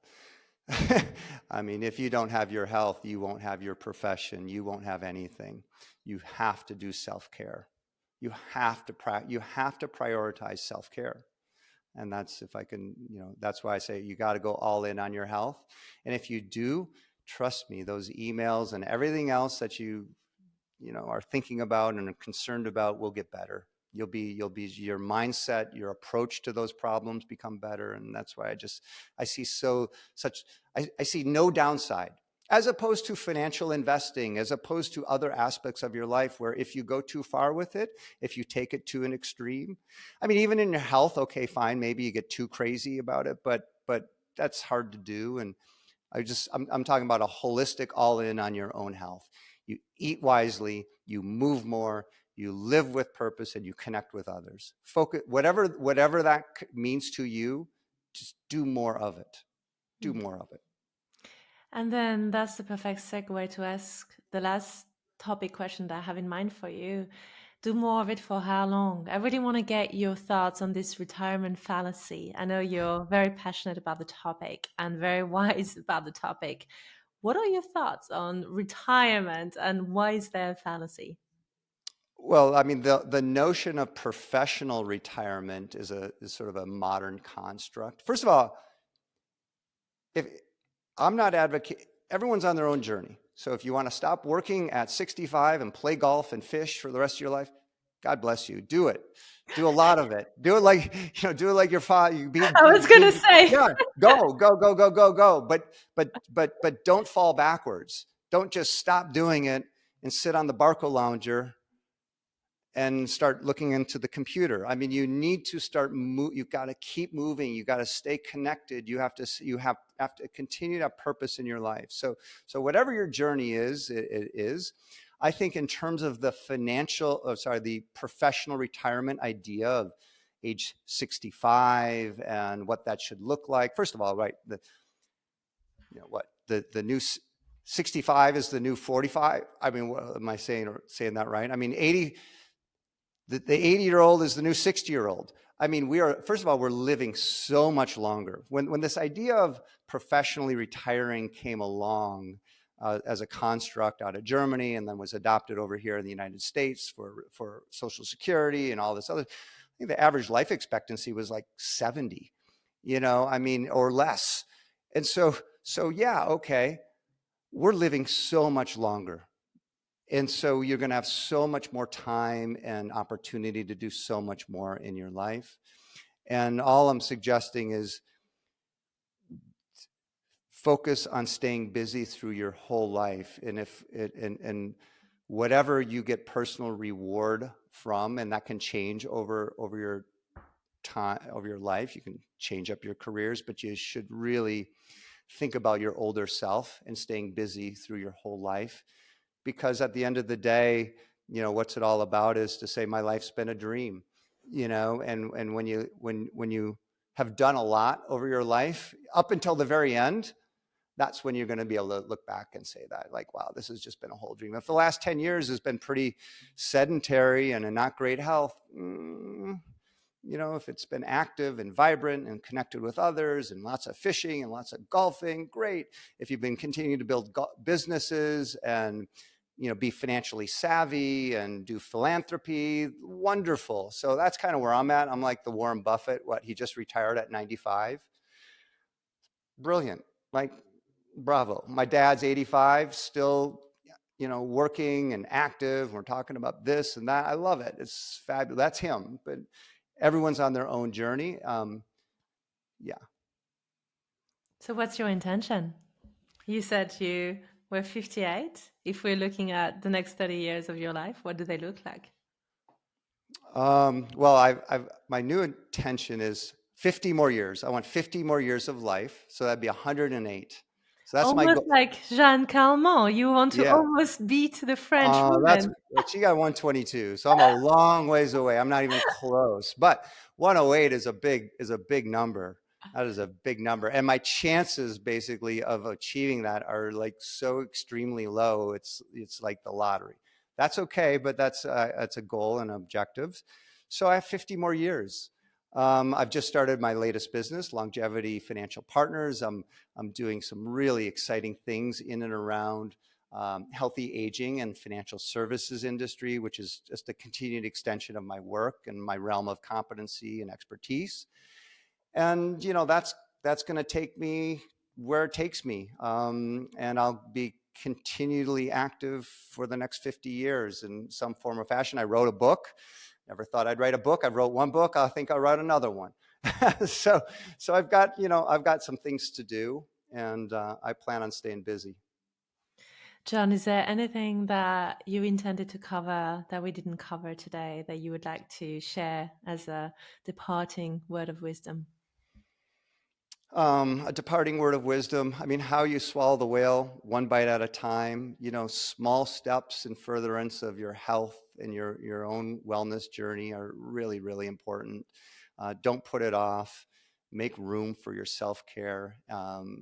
I mean, if you don't have your health, you won't have your profession, you won't have anything. You have to do self-care. You have to prioritize self-care. And that's, if I can, that's why I say you got to go all in on your health. And if you do, trust me, those emails and everything else that you are thinking about and are concerned about will get better. You'll be your mindset, your approach to those problems become better. And that's why I see no downside, as opposed to financial investing, as opposed to other aspects of your life where if you go too far with it, if you take it to an extreme, I mean, even in your health, okay, fine, maybe you get too crazy about it, but that's hard to do. And I'm talking about a holistic all in on your own health. You eat wisely, you move more, you live with purpose, and you connect with others. Focus, whatever that means to you, just do more of it. Do more of it. And then that's the perfect segue to ask the last topic question that I have in mind for you. Do more of it for how long? I really want to get your thoughts on this retirement fallacy. I know you're very passionate about the topic and very wise about the topic. What are your thoughts on retirement, and why is there a fallacy? Well, I mean, the notion of professional retirement is sort of a modern construct. First of all, if I'm not advocating, everyone's on their own journey. So if you want to stop working at 65 and play golf and fish for the rest of your life, God bless you. Do it. Do a lot of it. Do it like, do it like your father. I was going to say. Yeah, go. But don't fall backwards. Don't just stop doing it and sit on the Barco lounger and start looking into the computer. I mean, you need to start you've got to keep moving. You got to stay connected. You have to continue to have purpose in your life. So whatever your journey is, it is. I think in terms of the the professional retirement idea of age 65 and what that should look like. First of all, right, the new 65 is the new 45. I mean, am I saying that right? I mean, the 80-year-old is the new 60-year-old. I mean, first of all, we're living so much longer. When this idea of professionally retiring came along as a construct out of Germany and then was adopted over here in the United States for Social Security and all this other, I think the average life expectancy was like 70, I mean, or less. And so yeah, okay, we're living so much longer. And so you're going to have so much more time and opportunity to do so much more in your life. And all I'm suggesting is focus on staying busy through your whole life. And whatever you get personal reward from, and that can change over your time, over your life. You can change up your careers, but you should really think about your older self and staying busy through your whole life. Because at the end of the day, what's it all about is to say, my life's been a dream, and when you have done a lot over your life up until the very end, that's when you're going to be able to look back and say that, like, wow, this has just been a whole dream. If the last 10 years has been pretty sedentary and in not great health, if it's been active and vibrant and connected with others and lots of fishing and lots of golfing, great. If you've been continuing to build businesses and be financially savvy and do philanthropy, wonderful. So that's kind of where I'm at. I'm like the Warren Buffett, he just retired at 95. Brilliant. Like, bravo. My dad's 85, still working and active. We're talking about this and that. I love it. It's fabulous. That's him. But everyone's on their own journey. Yeah. So what's your intention? You said you were 58. If we're looking at the next 30 years of your life, what do they look like? Well, my new intention is 50 more years. I want 50 more years of life. So that'd be 108. So that's almost my goal. Like Jeanne Calment. You want to almost beat the French woman. She got 122. So I'm a long ways away. I'm not even close. But 108 is a big number. That is a big number. And my chances basically of achieving that are like so extremely low. It's like the lottery. That's okay, but that's a goal and objectives. So I have 50 more years. I've just started my latest business, Longevity Financial Partners. I'm doing some really exciting things in and around healthy aging and financial services industry, which is just a continued extension of my work and my realm of competency and expertise. And that's going to take me where it takes me, and I'll be continually active for the next 50 years in some form or fashion. I wrote a book. Never thought I'd write a book. I wrote one book. I think I'll write another one. so I've got some things to do, and I plan on staying busy. Jon, is there anything that you intended to cover that we didn't cover today that you would like to share as a departing word of wisdom? A departing word of wisdom. I mean, how you swallow the whale, one bite at a time. Small steps in furtherance of your health and your own wellness journey are really, really important. Don't put it off. Make room for your self-care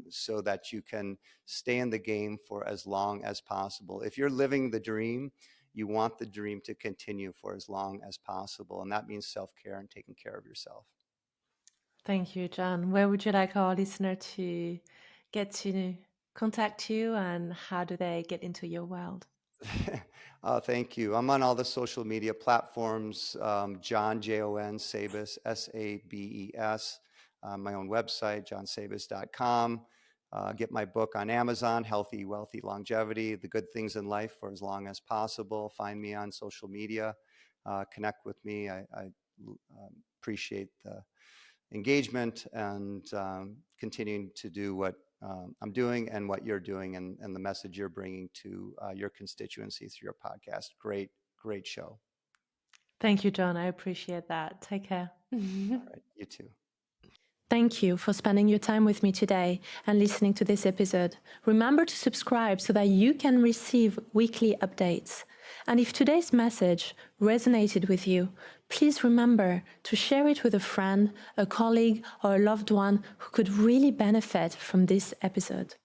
so that you can stay in the game for as long as possible. If you're living the dream, you want the dream to continue for as long as possible. And that means self-care and taking care of yourself. Thank you, Jon. Where would you like our listener to get to contact you, and how do they get into your world? Thank you. I'm on all the social media platforms, Jon, Jon Sabes, Sabes, my own website, jonsabas.com. Get my book on Amazon, Healthy, Wealthy, Longevity, The Good Things in Life for as Long as Possible. Find me on social media. Connect with me. I appreciate the engagement and continuing to do what I'm doing and what you're doing and the message you're bringing to your constituency through your podcast. Great show. Thank you, Jon. I appreciate that. Take care. All right. You too. Thank you for spending your time with me today and listening to this episode. Remember to subscribe so that you can receive weekly updates. And if today's message resonated with you, please remember to share it with a friend, a colleague, or a loved one who could really benefit from this episode.